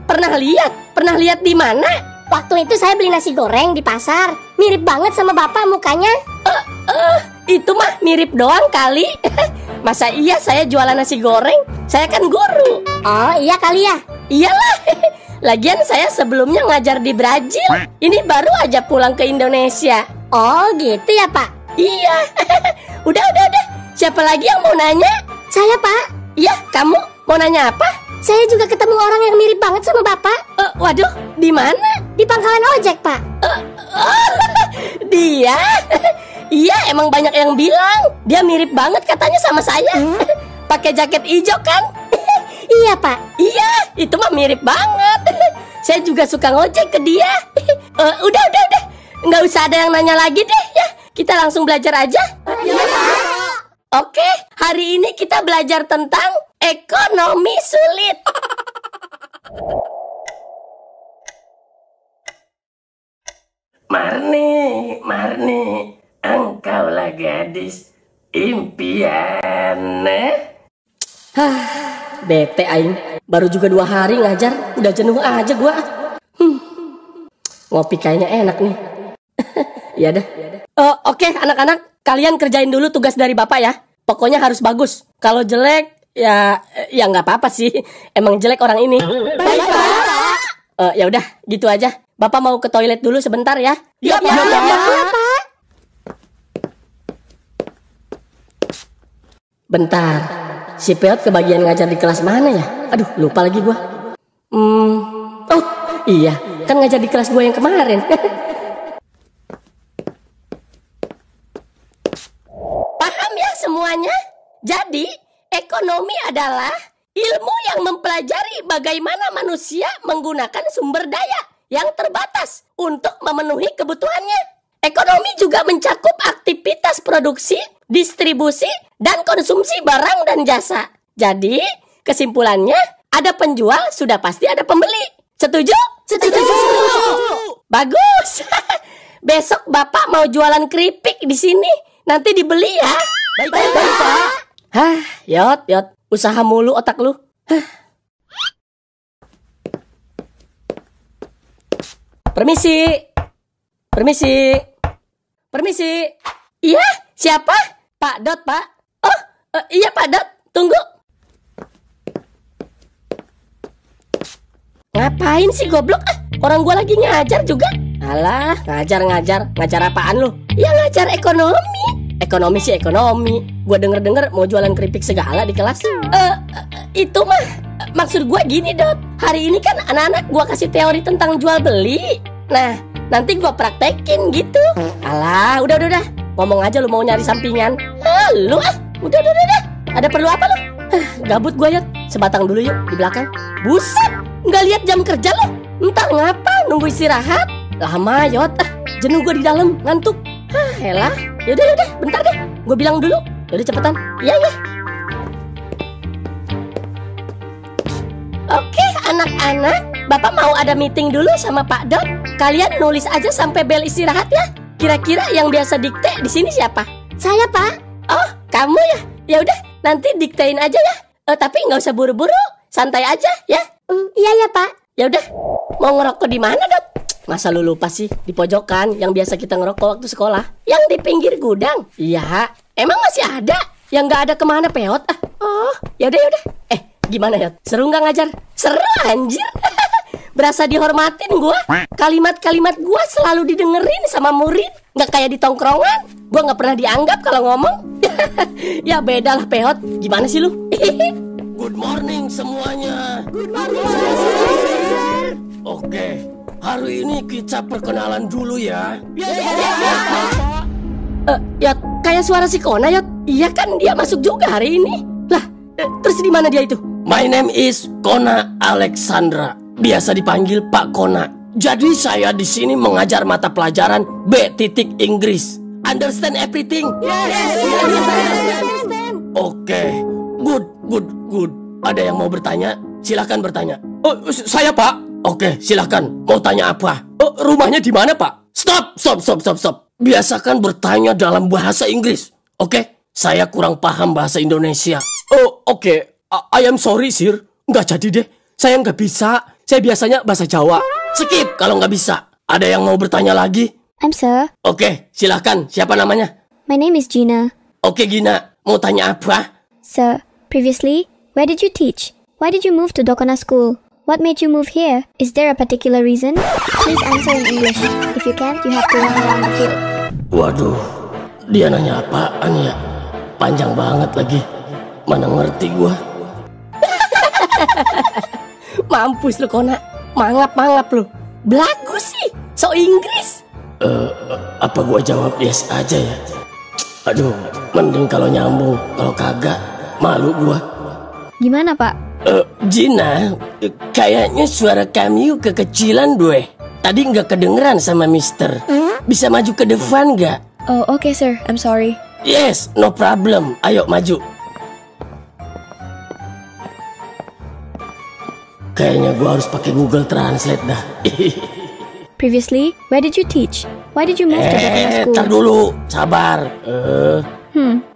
Pernah lihat? Pernah lihat di mana? Waktu itu saya beli nasi goreng di pasar. Mirip banget sama Bapak mukanya. Itu mah mirip doang kali. Masa iya saya jualan nasi goreng? Saya kan guru. Oh iya kali ya? Iyalah. Lagian saya sebelumnya ngajar di Brazil. Ini baru aja pulang ke Indonesia. Oh gitu ya, Pak? Iya. Udah. Siapa lagi yang mau nanya? Saya, Pak. Iya, kamu mau nanya apa? Saya juga ketemu orang yang mirip banget sama Bapak. Waduh, di mana? Di pangkalan ojek, Pak. Dia? Iya, emang banyak yang bilang dia mirip banget katanya sama saya. Pakai jaket hijau kan? Iya, Pak. Iya, itu mah mirip banget. Saya juga suka ngojek ke dia. Udah. Nggak usah ada yang nanya lagi deh ya. Kita langsung belajar aja. Oke, hari ini kita belajar tentang ekonomi sulit. Marni, engkaulah gadis impian. Bete aing, baru juga 2 hari ngajar, udah jenuh aja gua. Ngopi kayaknya enak nih. Ya dah. Oke, anak-anak, kalian kerjain dulu tugas dari Bapak ya. Pokoknya harus bagus. Kalau jelek, ya nggak apa-apa sih. Emang jelek orang ini. Baik, Pak. Ya udah, gitu aja. Bapak mau ke toilet dulu sebentar ya. Iya, Pak. Pak. Bentar, si Peot kebagian ngajar di kelas mana ya? Aduh, lupa lagi gua. Oh iya, kan ngajar di kelas gua yang kemarin. Paham ya semuanya? Jadi, ekonomi adalah ilmu yang mempelajari bagaimana manusia menggunakan sumber daya yang terbatas untuk memenuhi kebutuhannya. Ekonomi juga mencakup aktivitas produksi, distribusi, dan konsumsi barang dan jasa. Jadi, kesimpulannya, ada penjual sudah pasti ada pembeli. Setuju? Setuju. Bagus. Besok Bapak mau jualan keripik di sini. Nanti dibeli ya. Baik, Pak. Hah, Yot. Usaha mulu otak lu. Permisi. Iya, siapa? Pak Dot, Pak. Oh, iya Pak Dot. Tunggu. Ngapain sih goblok? Orang gua lagi ngajar juga. Alah, ngajar. Ngajar apaan lu? Ya ngajar ekonomi. Ekonomi sih ekonomi. Gua denger mau jualan keripik segala di kelas. Itu mah maksud gua gini, Dot. Hari ini kan anak-anak gua kasih teori tentang jual beli. Nah, nanti gua praktekin gitu. Alah, udah. Ngomong aja lu mau nyari sampingan. Udah. Ada perlu apa lu? Gabut gua, Yot. Sebatang dulu yuk di belakang. Buset, nggak lihat jam kerja lo? Entah ngapa nunggu istirahat. Lama, Yot. Jenuh gua di dalam, ngantuk. Elah. Yaudah, bentar deh. Gue bilang dulu. Yaudah cepetan. Iya. Oke, anak-anak. Bapak mau ada meeting dulu sama Pak Dot. Kalian nulis aja sampai bel istirahat ya. Kira-kira yang biasa dikte di sini siapa? Saya, Pak. Oh, kamu ya? Ya udah, nanti diktein aja ya. Tapi nggak usah buru-buru. Santai aja ya. Iya ya, Pak. Ya udah. Mau ngerokok di mana, Dot? Masa lu lupa sih? Di pojokan yang biasa kita ngerokok waktu sekolah. Yang di pinggir gudang. Iya. Emang masih ada? Yang nggak ada kemana, Peot? Oh, ya udah. Gimana ya? Seru nggak ngajar? Seru anjir. Berasa dihormatin gua. Kalimat-kalimat gua selalu didengerin sama murid. Nggak kayak di tongkrongan. Gua nggak pernah dianggap kalau ngomong. Ya beda lah, Peot. Gimana sih lu? Good morning semuanya. Good morning, Sir. Oke, hari ini kita perkenalan dulu ya. Ya kayak suara si Kona, Yot. Iya kan dia masuk juga hari ini. Lah, terus di mana dia itu? My name is Kona Alexandra. Biasa dipanggil Pak Kona. Jadi saya di sini mengajar mata pelajaran B titik Inggris. Understand everything? Yes. Oke, good. Ada yang mau bertanya? Silahkan bertanya. Oh, saya Pak. Oke, silahkan. Mau tanya apa? Oh, rumahnya di mana Pak? Stop. Biasakan bertanya dalam bahasa Inggris. Oke, saya kurang paham bahasa Indonesia. Oh, oke. I am sorry, sir. Nggak jadi deh. Saya nggak bisa. Saya biasanya bahasa Jawa. Skip kalau nggak bisa. Ada yang mau bertanya lagi? I'm Sir. Oke, silahkan. Siapa namanya? My name is Gina. Oke, Gina. Mau tanya apa? Sir, previously, where did you teach? Why did you move to Dokona School? What made you move here? Is there a particular reason? Please answer in English. If you can't, you have to run around the field. Waduh, dia nanya apaan ya? Panjang banget lagi. Mana ngerti gua? Mampus lu, Kona. Mangap lu. Belagu sih. So Inggris. Apa gua jawab yes aja ya? Aduh, mending kalau nyambung. Kalau kagak, malu gua. Gimana, Pak? Gina, kayaknya suara kamu kekecilan deh. Tadi nggak kedengeran sama Mister. Bisa maju ke depan nggak? Oh, okay, sir. I'm sorry. Yes, no problem. Ayo maju. Kayaknya gua harus pakai Google Translate dah. Previously, where did you teach? Why did you move to Dokona School? Tar dulu, sabar.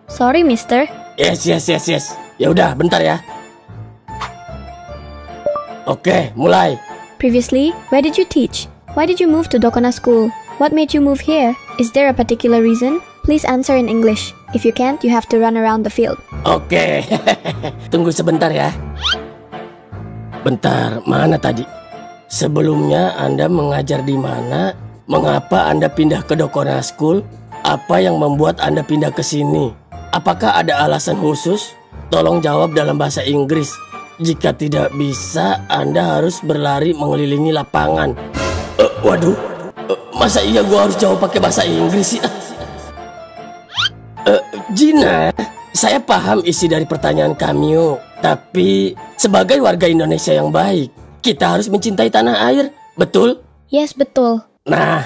Sorry, mister. Yes. Ya udah, bentar ya. Oke, mulai. Previously, where did you teach? Why did you move to Dokona School? What made you move here? Is there a particular reason? Please answer in English. If you can't, you have to run around the field. Oke. Tunggu sebentar ya. Bentar, mana tadi? Sebelumnya Anda mengajar di mana? Mengapa Anda pindah ke Dokona School? Apa yang membuat Anda pindah ke sini? Apakah ada alasan khusus? Tolong jawab dalam bahasa Inggris. Jika tidak bisa, Anda harus berlari mengelilingi lapangan. Waduh, masa iya gua harus jawab pakai bahasa Inggris sih? Gina, saya paham isi dari pertanyaan kamu, tapi sebagai warga Indonesia yang baik, kita harus mencintai tanah air, betul? Yes, betul. Nah,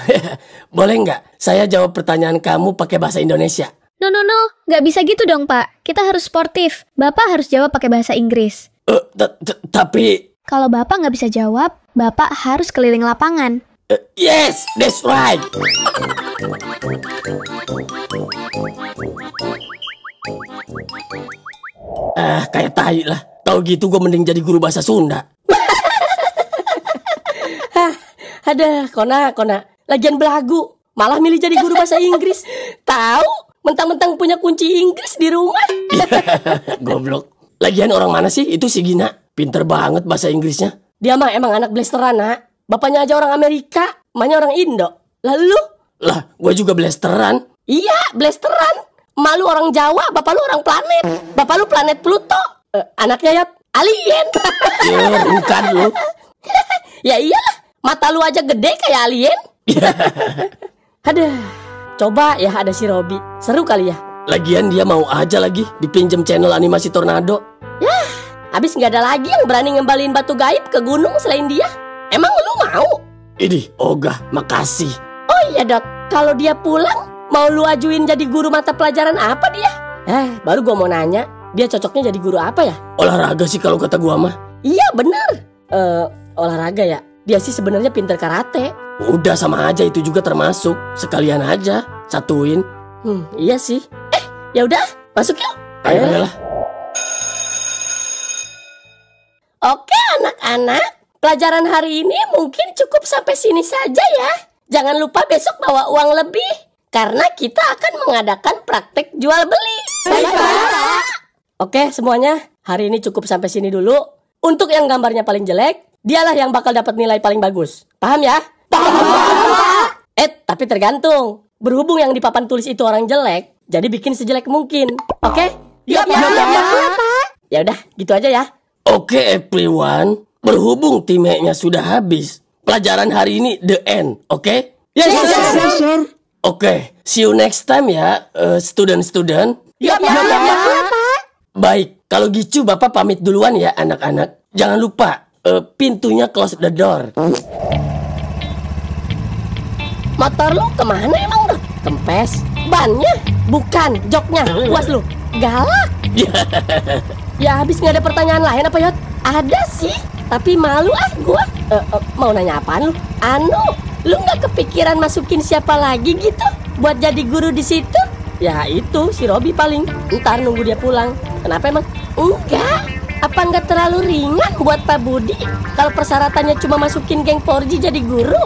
boleh nggak saya jawab pertanyaan kamu pakai bahasa Indonesia? No, nggak bisa gitu dong, Pak. Kita harus sportif. Bapak harus jawab pakai bahasa Inggris. Tapi... Kalau Bapak nggak bisa jawab, Bapak harus keliling lapangan. Yes, that's right. Kayak tai lah. Tahu gitu gue mending jadi guru bahasa Sunda. Ada, Kona. Lagian belagu. Malah milih jadi guru bahasa Inggris. Tahu? Mentang-mentang punya kunci Inggris di rumah. Goblok. Lagian orang mana sih itu si Gina? Pinter banget bahasa Inggrisnya. Dia mah emang anak blasteran, Nak. Bapaknya aja orang Amerika, emaknya orang Indo. Lalu? Lah, gue juga blasteran. Iya, blasteran. Emak lu orang Jawa, bapak lu orang planet. Bapak lu planet Pluto. Anaknya ya alien. Ya, bukan lu. Ya iyalah, mata lu aja gede kayak alien. Aduh, coba ya ada si Robi. Seru kali ya. Lagian dia mau aja lagi dipinjem channel animasi Tornado. Yah, habis nggak ada lagi yang berani ngembaliin batu gaib ke gunung selain dia. Emang lu mau? Idih, ogah, makasih. Oh iya Dot, kalau dia pulang, mau lu ajuin jadi guru mata pelajaran apa dia? Baru gua mau nanya, dia cocoknya jadi guru apa ya? Olahraga sih kalau kata gua mah. Iya bener. Olahraga ya? Dia sih sebenarnya pinter karate. Udah sama aja, itu juga termasuk. Sekalian aja, satuin. Iya sih. Ya udah, masuk yuk. Ayolah. Oke anak-anak, pelajaran hari ini mungkin cukup sampai sini saja ya. Jangan lupa besok bawa uang lebih, karena kita akan mengadakan praktek jual beli. Baik. Oke semuanya, hari ini cukup sampai sini dulu. Untuk yang gambarnya paling jelek, dialah yang bakal dapat nilai paling bagus. Paham ya? Paham. Tapi tergantung. Berhubung yang di papan tulis itu orang jelek, jadi bikin sejelek mungkin. Oke? Ya. Ya udah, gitu aja ya. Oke everyone, berhubung timnya sudah habis, pelajaran hari ini the end, oke? Yes, sir. Oke, see you next time ya, student-student. Ya. Baik, kalau gitu Bapak pamit duluan ya anak-anak. Jangan lupa, pintunya close the door. Motor lu kemana emang, Dot? Kempes. Bannya? Bukan, joknya. Puas lu. Galak. Ya habis nggak ada pertanyaan lain apa Yot? Ada sih, tapi malu gua. Mau nanya apaan lu? Lu nggak kepikiran masukin siapa lagi gitu buat jadi guru di situ? Ya itu si Robi paling. Ntar nunggu dia pulang. Kenapa emang? Enggak. Apa nggak terlalu ringan buat Pak Budi kalau persyaratannya cuma masukin geng Porji jadi guru?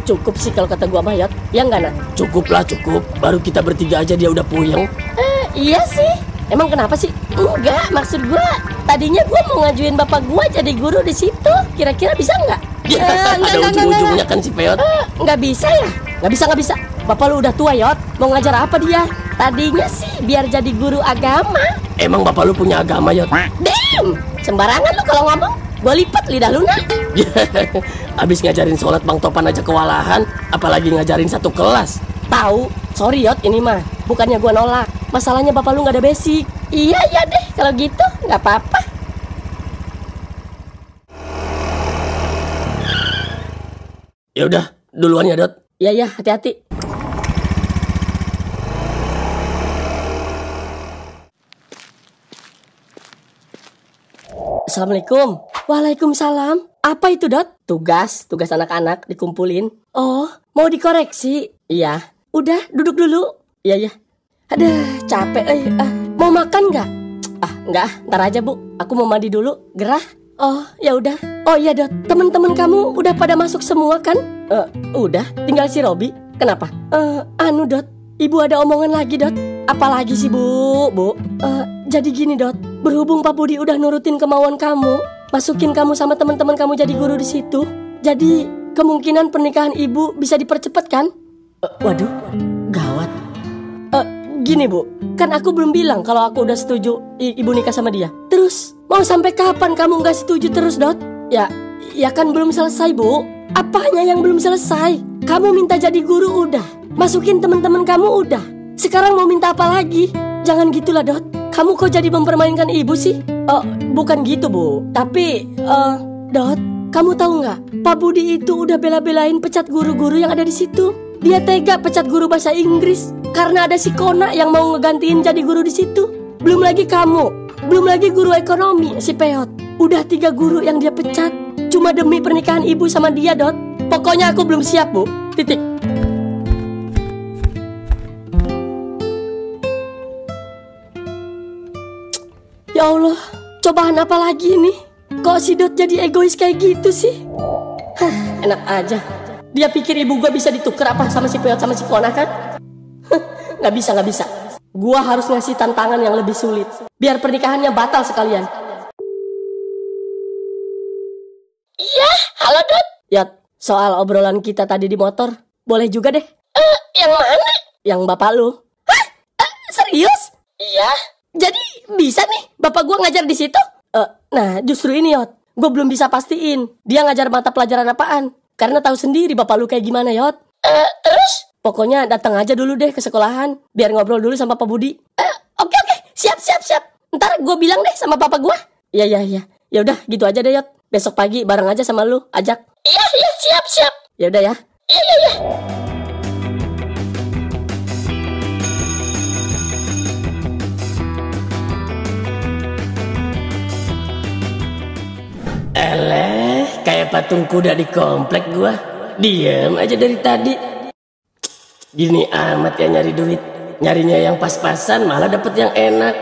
Cukup sih kalau kata gua mah Yot. Ya enggak Nak? Cukup. Baru kita bertiga aja dia udah puyeng. Iya sih. Emang kenapa sih? Enggak, maksud gua tadinya gua mau ngajuin bapak gua jadi guru di situ. Kira-kira bisa nggak? Ya, ada ujung-ujungnya kan si Peot. Nggak bisa ya? Nggak bisa. Bapak lu udah tua Yot. Mau ngajar apa dia? Tadinya sih biar jadi guru agama. Emang bapak lu punya agama Yot? Damn, sembarangan lu kalau ngomong. Gua lipat lidah lu Nak. Abis ngajarin sholat Bang Topan aja kewalahan, apalagi ngajarin satu kelas. Tahu? Sorry Yot, ini mah bukannya gua nolak. Masalahnya bapak lu nggak ada basic. Iya deh, kalau gitu nggak apa-apa. Ya udah, duluan ya Dot. Iya, hati-hati. Assalamualaikum. Waalaikumsalam. Apa itu Dot? Tugas anak-anak dikumpulin. Oh, mau dikoreksi? Iya. Udah, duduk dulu. Iya. Aduh, capek. Mau makan nggak? Nggak. Ntar aja Bu. Aku mau mandi dulu. Gerah. Oh, ya udah. Oh iya Dot. Temen-temen kamu udah pada masuk semua kan? Udah. Tinggal si Robi. Kenapa? Dot. Ibu ada omongan lagi Dot. Apalagi sih Bu? Jadi gini Dot. Berhubung Pak Budi udah nurutin kemauan kamu, masukin kamu sama teman-teman kamu jadi guru di situ. Jadi kemungkinan pernikahan ibu bisa dipercepat kan? Waduh, gawat. Gini bu, kan aku belum bilang kalau aku udah setuju ibu nikah sama dia. Terus mau sampai kapan kamu nggak setuju terus, Dot? Ya kan belum selesai bu. Apanya yang belum selesai? Kamu minta jadi guru udah, masukin teman-teman kamu udah. Sekarang mau minta apa lagi? Jangan gitulah, Dot. Kamu kok jadi mempermainkan ibu sih? Bukan gitu bu. Tapi Dot, kamu tahu nggak? Pak Budi itu udah bela-belain pecat guru-guru yang ada di situ. Dia tega pecat guru bahasa Inggris karena ada si Kona yang mau ngegantiin jadi guru di situ. Belum lagi kamu, belum lagi guru ekonomi si Peot. Udah 3 guru yang dia pecat cuma demi pernikahan ibu sama dia, Dot. Pokoknya aku belum siap bu. Titik. Ya Allah, cobaan apa lagi nih? Kok si Dot jadi egois kayak gitu sih? Enak aja. Dia pikir ibu gue bisa ditukar apa sama si Peot sama si Kona kan? Nggak bisa. Gua harus ngasih tantangan yang lebih sulit biar pernikahannya batal sekalian. Iya, halo Dot. Ya, soal obrolan kita tadi di motor, boleh juga deh. Yang mana? Yang bapak lu. Hah? Serius? Iya. Jadi bisa nih bapak gua ngajar di situ? Nah, justru ini Yot, gue belum bisa pastiin dia ngajar mata pelajaran apaan. Karena tahu sendiri bapak lu kayak gimana, Yot. Terus? Pokoknya datang aja dulu deh ke sekolahan, biar ngobrol dulu sama Pak Budi. Oke. Siap. Ntar gue bilang deh sama papa gue. Iya. Ya udah, gitu aja deh, Yot. Besok pagi bareng aja sama lu, ajak. Iya, siap. Ya udah ya. Iya. Kayak patung kuda di komplek gua. Diem aja dari tadi. Gini amat ya nyari duit. Nyarinya yang pas-pasan malah dapet yang enak.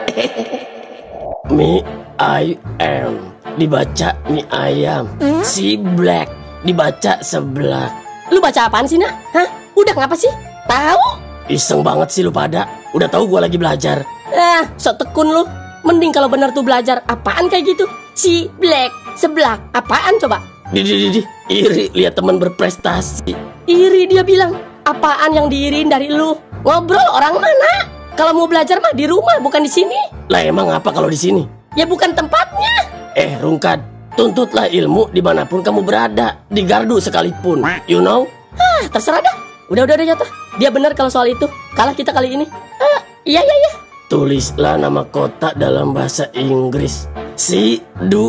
Mi ayam dibaca mie ayam. Si black dibaca seblak. Lu baca apaan sih, Nak? Hah? Udah ngapa sih? Tahu? Iseng banget sih lu pada. Udah tahu gua lagi belajar. Sok tekun lu. Mending kalau bener tuh belajar. Apaan kayak gitu? Si black seblak. Apaan coba? Iri lihat teman berprestasi. Iri dia bilang. Apaan yang diiriin dari lu? Ngobrol orang mana? Kalau mau belajar mah di rumah, bukan di sini. Lah emang apa kalau di sini? Ya bukan tempatnya. Rungkad, tuntutlah ilmu dimanapun kamu berada, di gardu sekalipun. You know? Terserah dah. Udah jatuh. Dia benar kalau soal itu. Kalah kita kali ini. Iya. Tulislah nama kota dalam bahasa Inggris. Sidoarjo.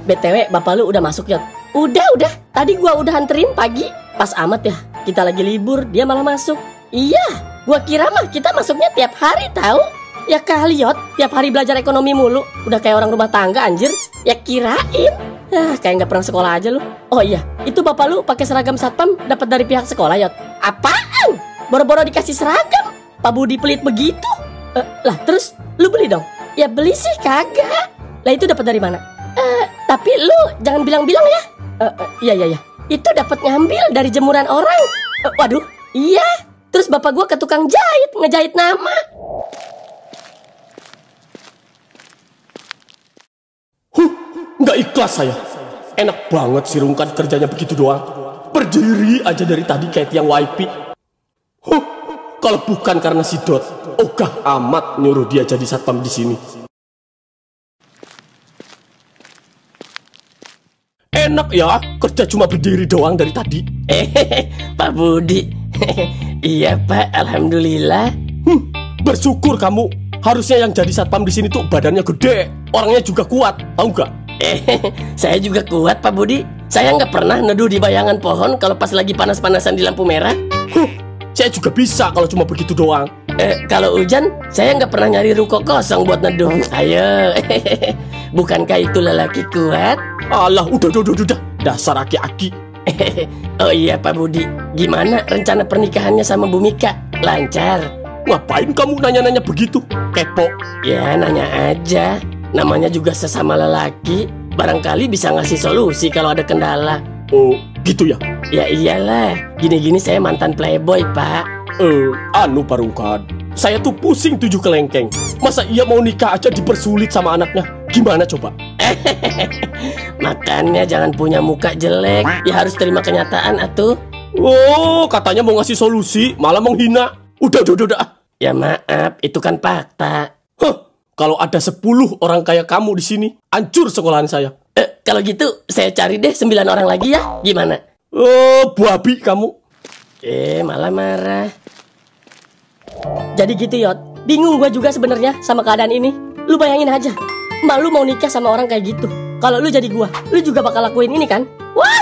BTW, bapak lu udah masuk, Yot? Udah. Tadi gua udah anterin pagi. Pas amat ya, kita lagi libur, dia malah masuk. Iya, gua kira mah kita masuknya tiap hari tahu. Ya kali, Yot, tiap hari belajar ekonomi mulu. Udah kayak orang rumah tangga anjir. Ya kirain. Kayak nggak pernah sekolah aja lu. Oh iya, itu bapak lu pakai seragam satpam dapat dari pihak sekolah, Yot? Apaan? Boro-boro dikasih seragam. Pak Budi pelit begitu. Lah terus lu beli dong? Ya beli sih kagak. Lah itu dapat dari mana? Tapi lu jangan bilang-bilang ya. Iya. Itu dapat ngambil dari jemuran orang. Waduh, iya. Terus bapak gua ke tukang jahit, ngejahit nama. Nggak ikhlas saya. Enak banget si Rungkat kerjanya begitu doang. Berdiri aja dari tadi kayak tiang wifi. Kalau bukan karena si Dot, ogah amat nyuruh dia jadi satpam di sini. Enak ya, kerja cuma berdiri doang dari tadi. Pak Budi. Iya Pak, alhamdulillah. Bersyukur kamu. Harusnya yang jadi satpam di sini tuh badannya gede, orangnya juga kuat, tahu nggak? Saya juga kuat Pak Budi. Saya nggak pernah neduh di bayangan pohon kalau pas lagi panas-panasan di lampu merah. Saya juga bisa kalau cuma begitu doang. Kalau hujan, saya nggak pernah nyari ruko kosong buat neduh. Ayo, bukankah itu lelaki kuat? Alah, udah. Dasar aki-aki. Oh iya Pak Budi, gimana rencana pernikahannya sama Bu Mika? Lancar? Ngapain kamu nanya-nanya begitu? Kepo. Ya nanya aja. Namanya juga sesama lelaki. Barangkali bisa ngasih solusi kalau ada kendala. Oh, gitu ya? Ya iyalah, gini-gini saya mantan playboy Pak. Pak Rungkat, saya tuh pusing 7 kelengkeng. Masa iya mau nikah aja dipersulit sama anaknya? Gimana coba? Makanya jangan punya muka jelek. Ya harus terima kenyataan atuh. Oh, katanya mau ngasih solusi, malah menghina. Udah. Ya maaf, itu kan fakta. Huh, kalau ada 10 orang kayak kamu di sini, hancur sekolahan saya. Kalau gitu saya cari deh 9 orang lagi ya. Gimana? Oh, babi kamu. Malah marah. Jadi gitu Yot, bingung gue juga sebenarnya sama keadaan ini. Lu bayangin aja, emak lu mau nikah sama orang kayak gitu. Kalau lu jadi gua, lu juga bakal lakuin ini kan? Wah,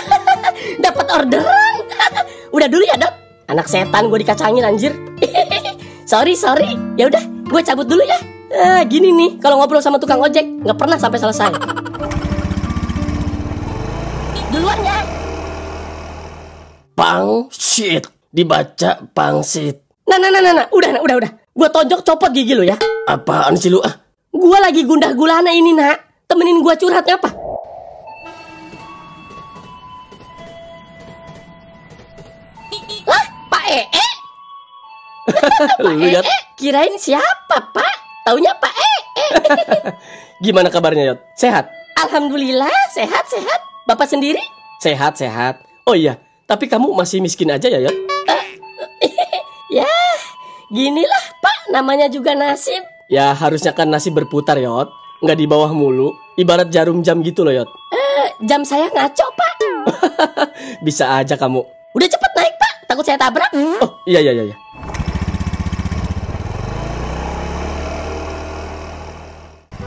dapat orderan. Udah dulu ya Dot. Anak setan gue dikacangin anjir. Sorry. Ya udah, gue cabut dulu ya. Gini nih, kalau ngobrol sama tukang ojek nggak pernah sampai selesai. Duluan ya. Pangsit, dibaca pangsit. Nah, udah. Gue tonjok copot gigi lu ya. Apaan sih lu ah? Gue lagi gundah gulana ini nak. Temenin gue curhat ngapa? Lah, Pak Ee? Pak Lihat. Kirain siapa Pak? Taunya Pak Ee. Gimana kabarnya, Yot? Sehat? Alhamdulillah, sehat. Bapak sendiri? Sehat. Oh iya, tapi kamu masih miskin aja ya, Yot? Ya, ginilah Pak, namanya juga nasib. Ya, harusnya kan nasib berputar, Yot. Nggak di bawah mulu. Ibarat jarum jam gitu loh, Yot. Jam saya ngaco Pak. Bisa aja kamu. Udah cepet naik Pak, takut saya tabrak. Oh, iya.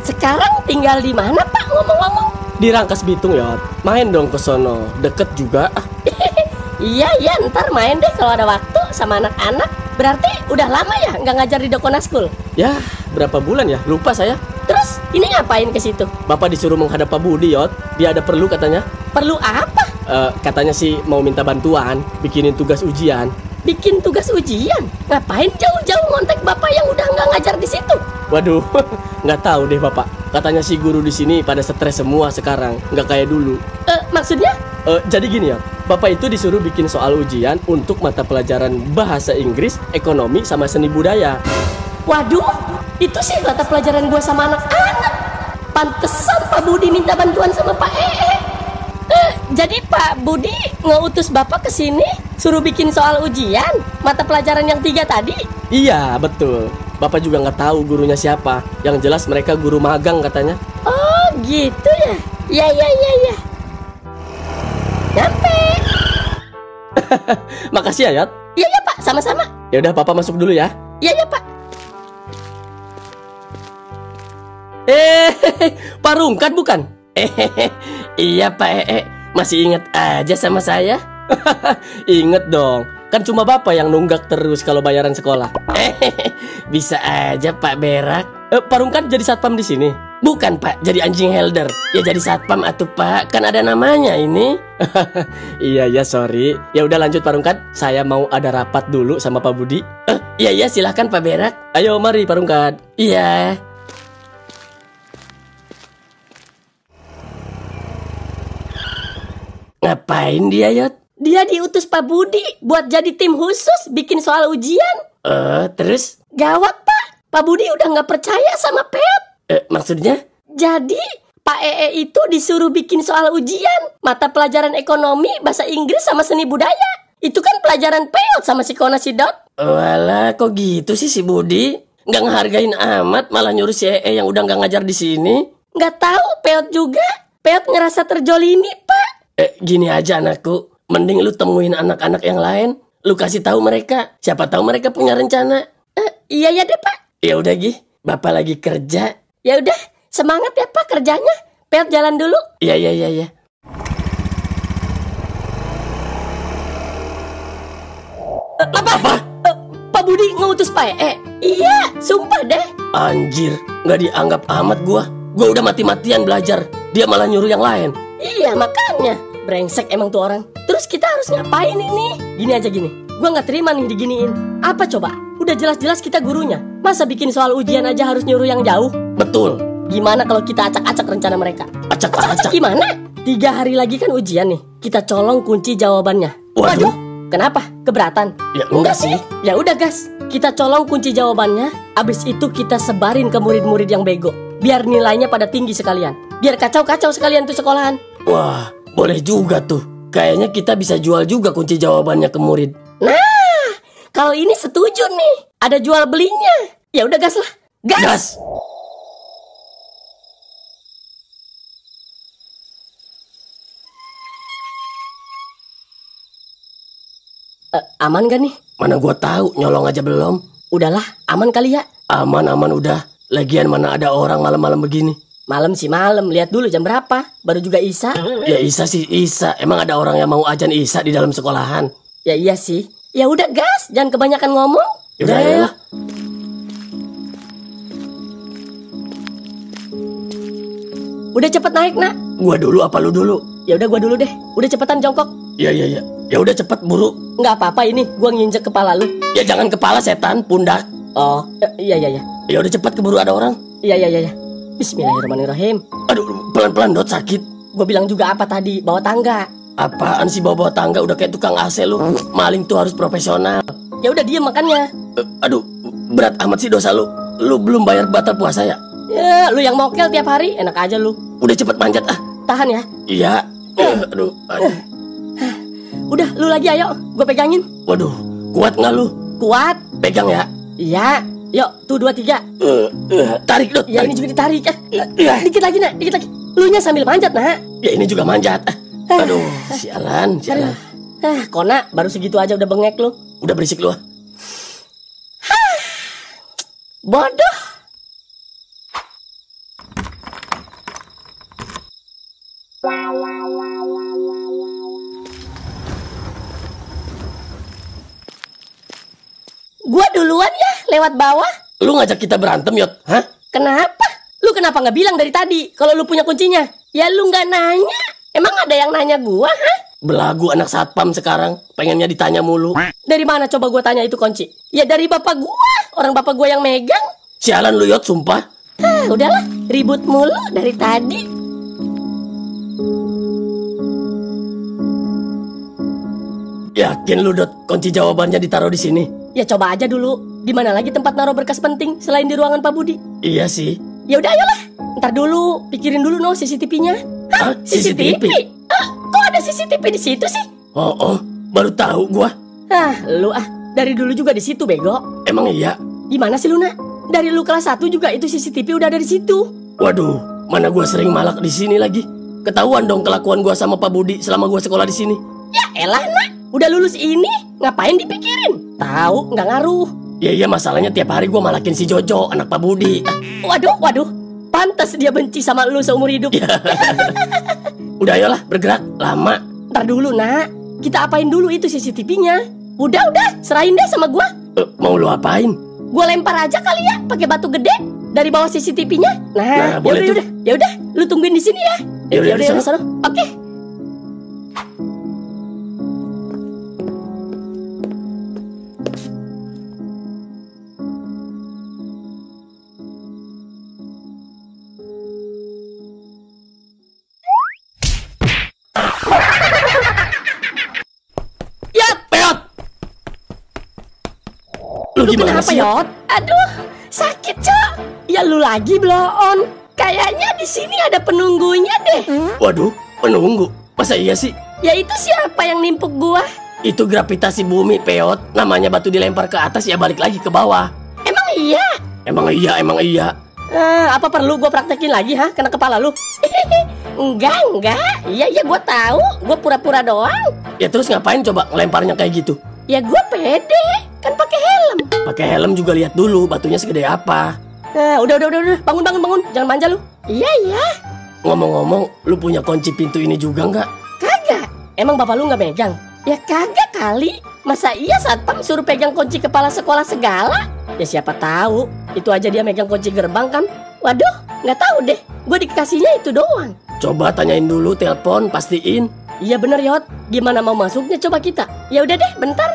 Sekarang tinggal di mana Pak ngomong-ngomong? Di Rangkas Bitung, Yot. Main dong ke sono. Deket juga. Iya, ntar main deh kalau ada waktu sama anak-anak. Berarti udah lama ya nggak ngajar di Dokona School? Ya, berapa bulan ya? Lupa saya. Terus ini ngapain ke situ? Bapak disuruh menghadap Pak Budi, Yot. Dia ada perlu katanya. Perlu apa? Katanya sih mau minta bantuan, bikinin tugas ujian. Bikin tugas ujian? Ngapain jauh-jauh ngontek Bapak yang udah nggak ngajar di situ? Waduh, nggak tahu deh Bapak. Katanya si guru di sini pada stres semua sekarang, nggak kayak dulu. Maksudnya? Jadi gini ya, Bapak itu disuruh bikin soal ujian untuk mata pelajaran bahasa Inggris, ekonomi, sama seni budaya. Waduh, itu sih mata pelajaran gua sama anak-anak. Pantesan Pak Budi minta bantuan sama Pak Ee. Jadi Pak Budi ngutus Bapak ke sini suruh bikin soal ujian mata pelajaran yang 3 tadi? Iya, betul. Bapak juga nggak tahu gurunya siapa. Yang jelas mereka guru magang katanya. Oh, gitu ya. Ya. Nyampe. Makasih ya, Yot. Iya Pak, sama-sama. Ya udah, Bapak masuk dulu ya. Iya Pak. Pak Rungkat bukan? Iya Pak Ee, masih ingat aja sama saya? Ingat dong. Kan cuma Bapak yang nunggak terus kalau bayaran sekolah. Bisa aja Pak Berak. Pak Rungkat jadi satpam di sini. Bukan Pak, jadi anjing helder. Ya jadi satpam atuh Pak, kan ada namanya ini. Iya, sorry. Ya udah lanjut Pak Rungkat. Saya mau ada rapat dulu sama Pak Budi. Iya, silahkan Pak Berak. Ayo mari Pak Rungkat. Iya. Ngapain dia, Yot? Dia diutus Pak Budi buat jadi tim khusus bikin soal ujian. Terus? Gawat Pak, Pak Budi udah nggak percaya sama Pet. Maksudnya? Jadi Pak Ee itu disuruh bikin soal ujian mata pelajaran ekonomi, bahasa Inggris, sama seni budaya. Itu kan pelajaran Peot sama si Kona si Dot. Walah, kok gitu sih si Budi? Nggak ngehargain amat, malah nyuruh si Ee yang udah nggak ngajar di sini. Nggak tahu Peot juga. Peot ngerasa terjolimi Pak. Gini aja anakku, mending lu temuin anak-anak yang lain, lu kasih tahu mereka, siapa tahu mereka punya rencana. Iya ya deh Pak. Ya udah Gi, Bapak lagi kerja. Ya udah, semangat ya Pak kerjanya. Peot jalan dulu. Iya. Apa? Pak Budi ngutus Pak Ee. Iya, sumpah deh. Anjir, nggak dianggap amat gua. Gua udah mati-matian belajar, dia malah nyuruh yang lain. Iya makanya, brengsek emang tuh orang. Terus kita harus ngapain ini? Gini aja gini, gua nggak terima nih diginiin. Apa coba? Udah jelas-jelas kita gurunya. Masa bikin soal ujian aja harus nyuruh yang jauh? Betul. Gimana kalau kita acak-acak rencana mereka? Acak-acak gimana? 3 hari lagi kan ujian nih. Kita colong kunci jawabannya. Waduh. Kenapa? Keberatan? Ya enggak sih. Ya udah gas, kita colong kunci jawabannya. Abis itu kita sebarin ke murid-murid yang bego. Biar nilainya pada tinggi sekalian. Biar kacau-kacau sekalian tuh sekolahan. Wah, boleh juga tuh. Kayaknya kita bisa jual juga kunci jawabannya ke murid. Nah, kalau ini setuju nih. Ada jual belinya. Ya udah gas lah. Gas. Aman gak nih? Mana gua tahu, nyolong aja belum. Udahlah, aman kali ya. Aman udah. Lagian mana ada orang malam-malam begini. Malam sih malam, lihat dulu jam berapa. Baru juga Isya. Ya Isya sih Isya. Emang ada orang yang mau ajan Isya di dalam sekolahan? Ya iya sih. Ya udah gas, jangan kebanyakan ngomong. Udah ya. Udah cepet naik nak. Gua dulu apa lu dulu? Ya udah gua dulu deh. Udah cepetan jongkok. Iya. Ya udah cepet buru. Nggak apa-apa ini, gua nginjek kepala lu. Ya jangan kepala setan, pundak. Oh, iya. Ya udah cepet keburu ada orang. Iya. Bismillahirrahmanirrahim. Aduh, pelan-pelan Dot, sakit. Gua bilang juga apa tadi, bawa tangga. Apaan sih bawa tangga, udah kayak tukang AC lu. Maling tuh harus profesional. Ya udah diem makannya. Aduh, berat amat sih dosa lu. Lu belum bayar batal puasa ya? Ya, lu yang mokel tiap hari, enak aja lu. Udah cepet manjat ah. Tahan ya. Iya. Aduh. Udah, lu lagi ayo, gue pegangin. Waduh, kuat nggak lu? Kuat. Pegang ya. Iya. Yuk, tuh 2, 3. Tarik Dot. Ya ini juga ditarik ya. Dikit lagi nak, dikit lagi. Lu nya sambil manjat nak. Ya ini juga manjat. Aduh, sialan. Kona, baru segitu aja udah bengek lu. Udah berisik lu ah. Bodoh. Gua duluan ya, lewat bawah. Lu ngajak kita berantem, Yot? Hah? Kenapa? Lu kenapa nggak bilang dari tadi kalau lu punya kuncinya? Ya lu nggak nanya. Emang ada yang nanya gua, hah? Belagu anak satpam sekarang, pengennya ditanya mulu. Dari mana coba gua tanya itu kunci? Ya dari bapak gua, orang bapak gua yang megang. Sialan lu Yot, sumpah. Udahlah, ribut mulu dari tadi. Yakin lu Dot, kunci jawabannya ditaruh di sini? Ya coba aja dulu. Di mana lagi tempat naruh berkas penting selain di ruangan Pak Budi? Iya sih. Ya udah ayolah. Ntar dulu, pikirin dulu no CCTV-nya. Hah? CCTV? Kok ada CCTV di situ sih? Oh, baru tahu gua. Lu dari dulu juga di situ bego. Emang iya? Gimana sih lu nak? Dari lu kelas 1 juga itu CCTV udah ada di situ. Waduh, mana gua sering malak di sini lagi. Ketahuan dong kelakuan gua sama Pak Budi selama gua sekolah di sini. Ya elah nak, udah lulus ini ngapain dipikirin? Tahu nggak ngaruh. Ya iya, masalahnya tiap hari gua malakin si Jojo, anak Pak Budi. Waduh, pantas dia benci sama lu seumur hidup. Udah ayolah, bergerak, lama. Ntar dulu nak, kita apain dulu itu CCTV-nya? Udah, serahin deh sama gua. Mau lu apain? Gua lempar aja kali ya, pakai batu gede dari bawah CCTV-nya. Nah, boleh tuh. Ya udah, lu tungguin di sini ya. Yaudah, sana. Oke. Lu gimana kenapa, sih? Yot? Aduh, sakit, Cok. Ya lu lagi bloon. Kayaknya di sini ada penunggunya deh. Waduh, penunggu? Masa iya sih? Ya itu siapa yang nimpuk gua? Itu gravitasi bumi, Peot. Namanya batu dilempar ke atas ya balik lagi ke bawah. Emang iya? Emang iya. Apa perlu gua praktekin lagi, kena kepala lu? Enggak. Iya gua tahu. Gua pura-pura doang. Ya terus ngapain coba ngelemparnya kayak gitu? Ya gua pede, kan pakai helm. Pakai helm juga lihat dulu batunya segede apa. Udah. Bangun. Jangan manja lu. Iya. Ngomong-ngomong, lu punya kunci pintu ini juga nggak? Kagak. Emang bapak lu nggak megang? Ya kagak kali. Masa iya satpam suruh pegang kunci kepala sekolah segala? Ya siapa tahu. Itu aja dia megang kunci gerbang kan? Waduh, nggak tahu deh. Gue dikasihnya itu doang. Coba tanyain dulu, telepon, pastiin. Iya bener Yot. Gimana mau masuknya coba kita? Ya udah deh, bentar.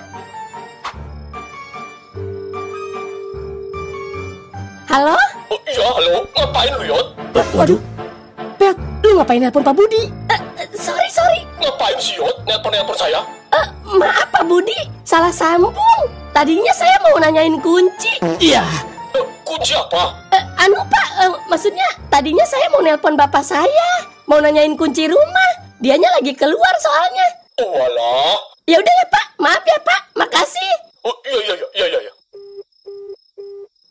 Halo? Iya, halo. Ngapain lu, Yot? Waduh. Pet, lu ngapain nelpon Pak Budi? Sorry. Ngapain sih, Yot? Nelpon saya? Maaf Pak Budi, salah sambung. Tadinya saya mau nanyain kunci. Iya. Kunci apa? Pak, maksudnya tadinya saya mau nelpon bapak saya, mau nanyain kunci rumah. Dianya lagi keluar soalnya. Oh alah. Ya udah ya Pak, maaf ya Pak, makasih. Oh iya.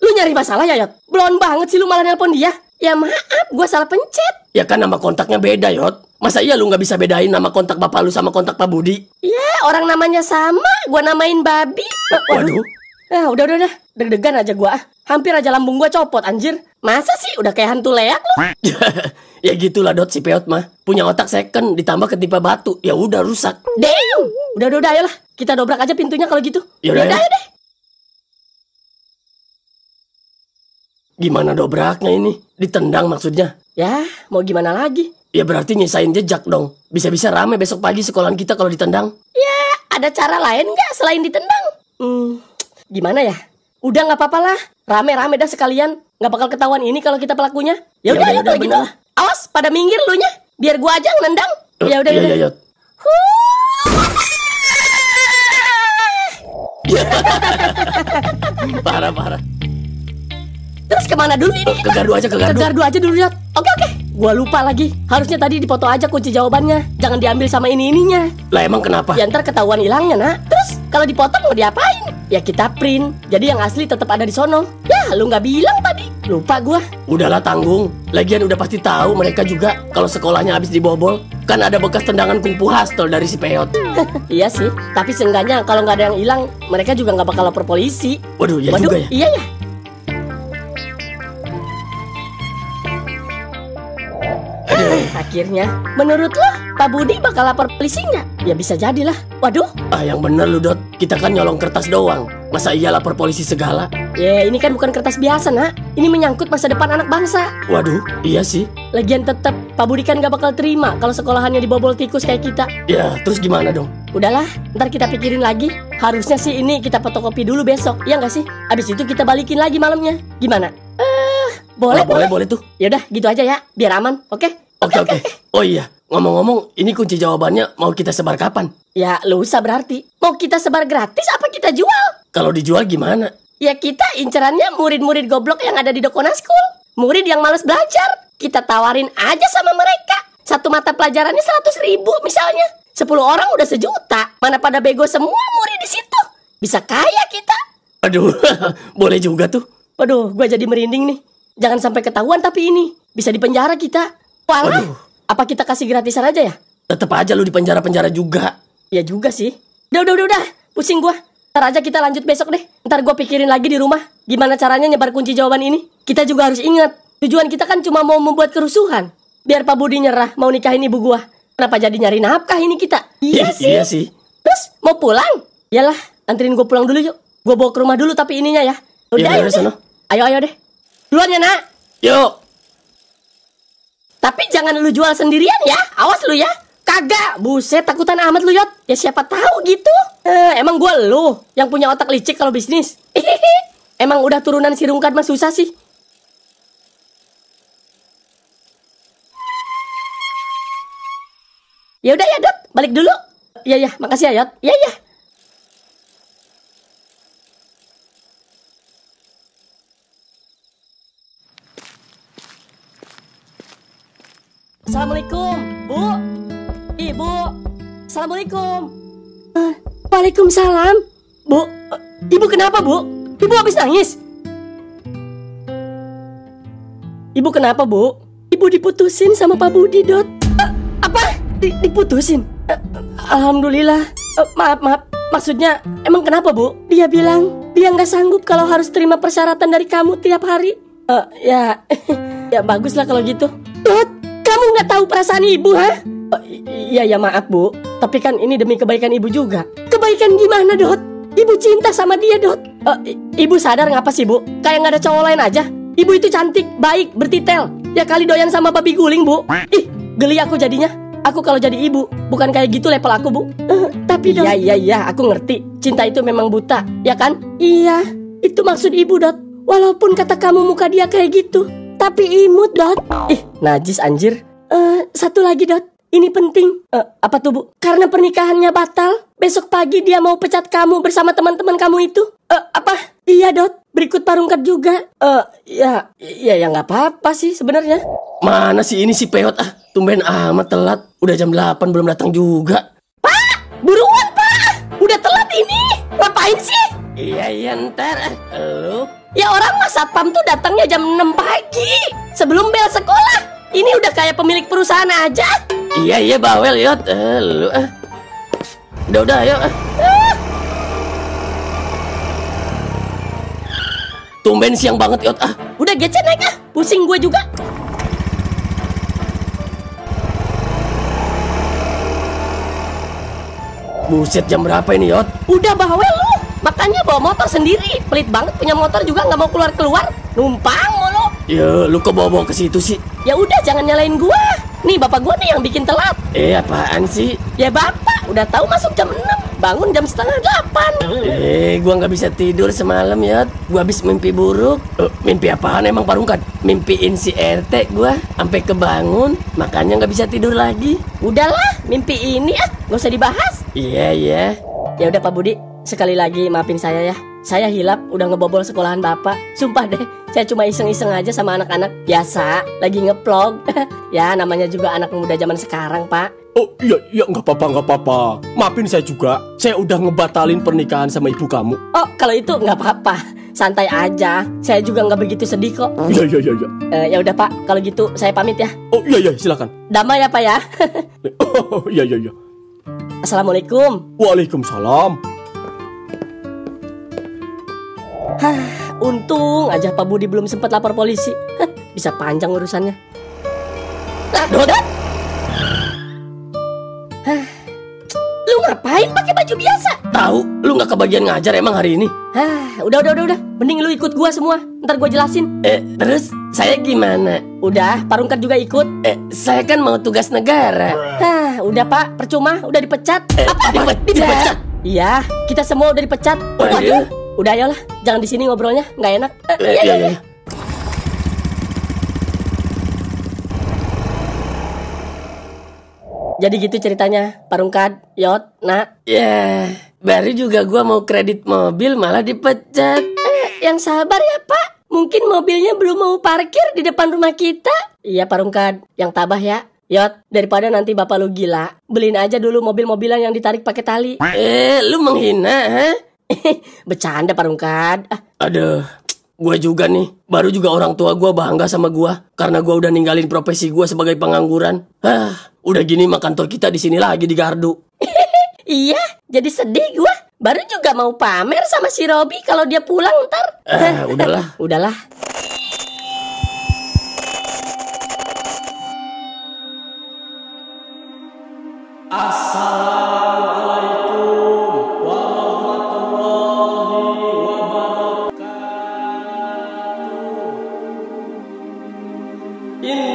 Lu nyari masalah ya, Yot? Blon banget sih lu malah nelpon dia. Ya maaf, gua salah pencet. Ya kan nama kontaknya beda, Yot. Masa iya lu nggak bisa bedain nama kontak bapak lu sama kontak Pak Budi? Ya, orang namanya sama, gua namain babi. Waduh. Udah. Deg-degan aja gua. Hampir aja lambung gua copot, anjir. Masa sih udah kayak hantu leak lu? Ya gitulah Dot, si Peot mah. Punya otak second ditambah ketimpa batu. Ya udah rusak. Damn. Udah, ayolah. Kita dobrak aja pintunya kalau gitu. Yaudah, ya deh. Gimana dobraknya ini? Ditendang maksudnya? Ya, mau gimana lagi? Ya berarti nyisain jejak dong. Bisa-bisa rame besok pagi sekolahan kita kalau ditendang. Ya, ada cara lain nggak selain ditendang? Gimana ya? Udah nggak apa-apa lah. Rame-rame dah sekalian. Nggak bakal ketahuan ini kalau kita pelakunya. Ya udah kalau gitu. bener. Awas, pada minggir lu nya. Biar gua aja nendang. Ya udah. Iya, Yot. Parah. Terus kemana dulu ini? Ke gardu aja, ke gardu. Ke gardu aja dulu, Yot. Oke. Gua lupa lagi. Harusnya tadi dipoto aja kunci jawabannya. Jangan diambil sama ininya. Lah emang kenapa? Ya ntar ketahuan hilangnya, Nak. Terus kalau dipotong mau diapain? Ya kita print. Jadi yang asli tetap ada di sono. Ya lu nggak bilang tadi. Lupa gua. Udahlah tanggung. Lagian udah pasti tahu mereka juga kalau sekolahnya habis dibobol. Kan ada bekas tendangan kungfu hustle dari si Peot. Iya sih. Tapi seenggaknya kalau nggak ada yang hilang, mereka juga nggak bakal lapor polisi. Waduh, ya juga ya. Iya ya. Akhirnya, menurut lo, Pak Budi bakal lapor polisi nggak? Ya bisa jadilah. Waduh. Yang bener lu, Dot. Kita kan nyolong kertas doang. Masa iya lapor polisi segala? Ya ini kan bukan kertas biasa, Nak. Ini menyangkut masa depan anak bangsa. Waduh, iya sih. Lagian tetep, Pak Budi kan nggak bakal terima kalau sekolahannya dibobol tikus kayak kita. Ya, terus gimana dong? Udahlah, ntar kita pikirin lagi. Harusnya sih ini kita fotokopi dulu besok, iya nggak sih? Abis itu kita balikin lagi malamnya. Gimana? Boleh tuh. Yaudah, gitu aja ya, biar aman, oke? Oke. Oh iya, ngomong-ngomong, ini kunci jawabannya mau kita sebar kapan? Ya, lusa berarti. Mau kita sebar gratis apa kita jual? Kalau dijual gimana? Ya kita incerannya murid-murid goblok yang ada di Dokona School. Murid yang malas belajar. Kita tawarin aja sama mereka. Satu mata pelajarannya 100.000 misalnya. 10 orang udah 1 juta. Mana pada bego semua murid di situ. Bisa kaya kita. Aduh, boleh juga tuh. Waduh, gue jadi merinding nih. Jangan sampai ketahuan tapi ini. Bisa dipenjara kita. Walah, apa kita kasih gratisan aja ya? Tetep aja lu di penjara-penjara juga. Ya juga sih. Udah. Pusing gua. Ntar aja kita lanjut besok deh. Ntar gua pikirin lagi di rumah. Gimana caranya nyebar kunci jawaban ini. Kita juga harus ingat. Tujuan kita kan cuma mau membuat kerusuhan. Biar Pak Budi nyerah mau nikahin ibu gua. Kenapa jadi nyari nafkah ini kita? Iya sih. Terus mau pulang? Yalah, anterin gua pulang dulu yuk. Gua bawa ke rumah dulu tapi ininya ya. Udah sana. Ayo deh. Duluan ya, Nak. Yuk. Tapi jangan lu jual sendirian ya. Awas lu ya. Kagak. Buset, takutan amat lu, Yot. Ya siapa tahu gitu. Emang gua lu yang punya otak licik kalau bisnis. Emang udah turunan si Rungkat mah susah sih. Ya udah ya, Dot. Balik dulu. Iya, makasih ya, Yot. Iya. Assalamualaikum, Bu. Ibu. Assalamualaikum. Waalaikumsalam. Bu, Ibu kenapa, Bu? Ibu habis nangis. Ibu kenapa, Bu? Ibu diputusin sama Pak Budi, Dot. Apa? Diputusin? Alhamdulillah. Maaf. Maksudnya, emang kenapa, Bu? Dia bilang dia nggak sanggup kalau harus terima persyaratan dari kamu tiap hari. Ya baguslah kalau gitu. Dot. Kamu nggak tahu perasaan ibu, ha? Iya, maaf, Bu. Tapi kan ini demi kebaikan ibu juga. Kebaikan gimana, Dot? Ibu cinta sama dia, Dot. Ibu sadar ngapa sih, Bu? Kayak nggak ada cowok lain aja. Ibu itu cantik, baik, bertitel. Ya kali doyan sama babi guling, Bu. Ih, geli aku jadinya. Aku kalau jadi ibu, bukan kayak gitu level aku, Bu. Tapi, Dot. Iya, aku ngerti. Cinta itu memang buta, ya kan? Iya, itu maksud ibu, Dot. Walaupun kata kamu muka dia kayak gitu, tapi imut, Dot. Ih, najis anjir. Satu lagi, Dot. Ini penting. Apa tuh, Bu? Karena pernikahannya batal. Besok pagi dia mau pecat kamu bersama teman-teman kamu itu. Apa? Iya, Dot. berikut Parungkat juga. Ya nggak apa-apa sih sebenarnya. Mana sih ini si Peot ah? Tumben amat telat. Udah jam 8 belum datang juga. Pak, buruan Pak. Udah telat ini. Ngapain sih? Iya ntar. Lu? Ya orang mas satpam tuh datangnya jam 6 pagi. Sebelum bel sekolah. Ini udah kayak pemilik perusahaan aja. Iya bawel Yot. Lu Udah ayo. Tumben siang banget Yot ah. Udah gece naik ah. Pusing gue juga. Buset, jam berapa ini Yot? Udah bawel lu. Makanya bawa motor sendiri. Pelit banget punya motor juga nggak mau keluar. Numpang mulu. Ya lu kok bawa ke situ sih? Ya udah jangan nyalain gua. Nih bapak gua nih yang bikin telat. Apaan sih? Ya bapak udah tahu masuk jam 6, bangun jam setengah 8. Gua nggak bisa tidur semalam Yot. Gua habis mimpi buruk. Mimpi apaan emang Parungkat? Mimpiin si RT gua sampai kebangun, makanya nggak bisa tidur lagi. Udahlah, mimpi ini nggak usah dibahas. Iya. Ya udah Pak Budi, sekali lagi maafin saya ya. Saya hilap udah ngebobol sekolahan bapak. Sumpah deh, saya cuma iseng-iseng aja sama anak-anak. Biasa, lagi ngeplog. Ya namanya juga anak muda zaman sekarang Pak. Oh iya nggak apa-apa. Maafin saya juga. Saya udah ngebatalin pernikahan sama ibu kamu. Oh kalau itu nggak apa-apa, santai aja. Saya juga nggak begitu sedih kok. Iya. Ya udah Pak, kalau gitu saya pamit ya. Oh iya silakan. Damai ya Pak ya. Oh iya. Assalamualaikum. Waalaikumsalam. Untung aja Pak Budi belum sempat lapor polisi. Bisa panjang urusannya. Lah, Dodat. Lu ngapain pakai baju biasa? Tahu, lu nggak kebagian ngajar emang hari ini? Udah. Mending lu ikut gua semua. Ntar gua jelasin. Terus saya gimana? Udah, Parungkat juga ikut. Saya kan mau tugas negara. Udah Pak, percuma, udah dipecat. Dipecat? Iya, kita semua udah dipecat. Waduh. Udah ayolah, jangan di sini ngobrolnya, nggak enak. Iya. Jadi gitu ceritanya, Parungkat, Yot, nak. Ya, baru juga gua mau kredit mobil malah dipecat. Yang sabar ya Pak, mungkin mobilnya belum mau parkir di depan rumah kita. Iya Parungkat, yang tabah ya. Yot, daripada nanti bapak lu gila, beliin aja dulu mobil-mobilan yang ditarik pakai tali. Lu menghina, ha? Bercanda Parungkat. Aduh, gue juga nih. Baru juga orang tua gue bangga sama gue karena gue udah ninggalin profesi gue sebagai pengangguran. Udah gini mah kantor kita di sini lagi di Gardu. Iya, jadi sedih gue. Baru juga mau pamer sama si Robi kalau dia pulang ntar. Udahlah. In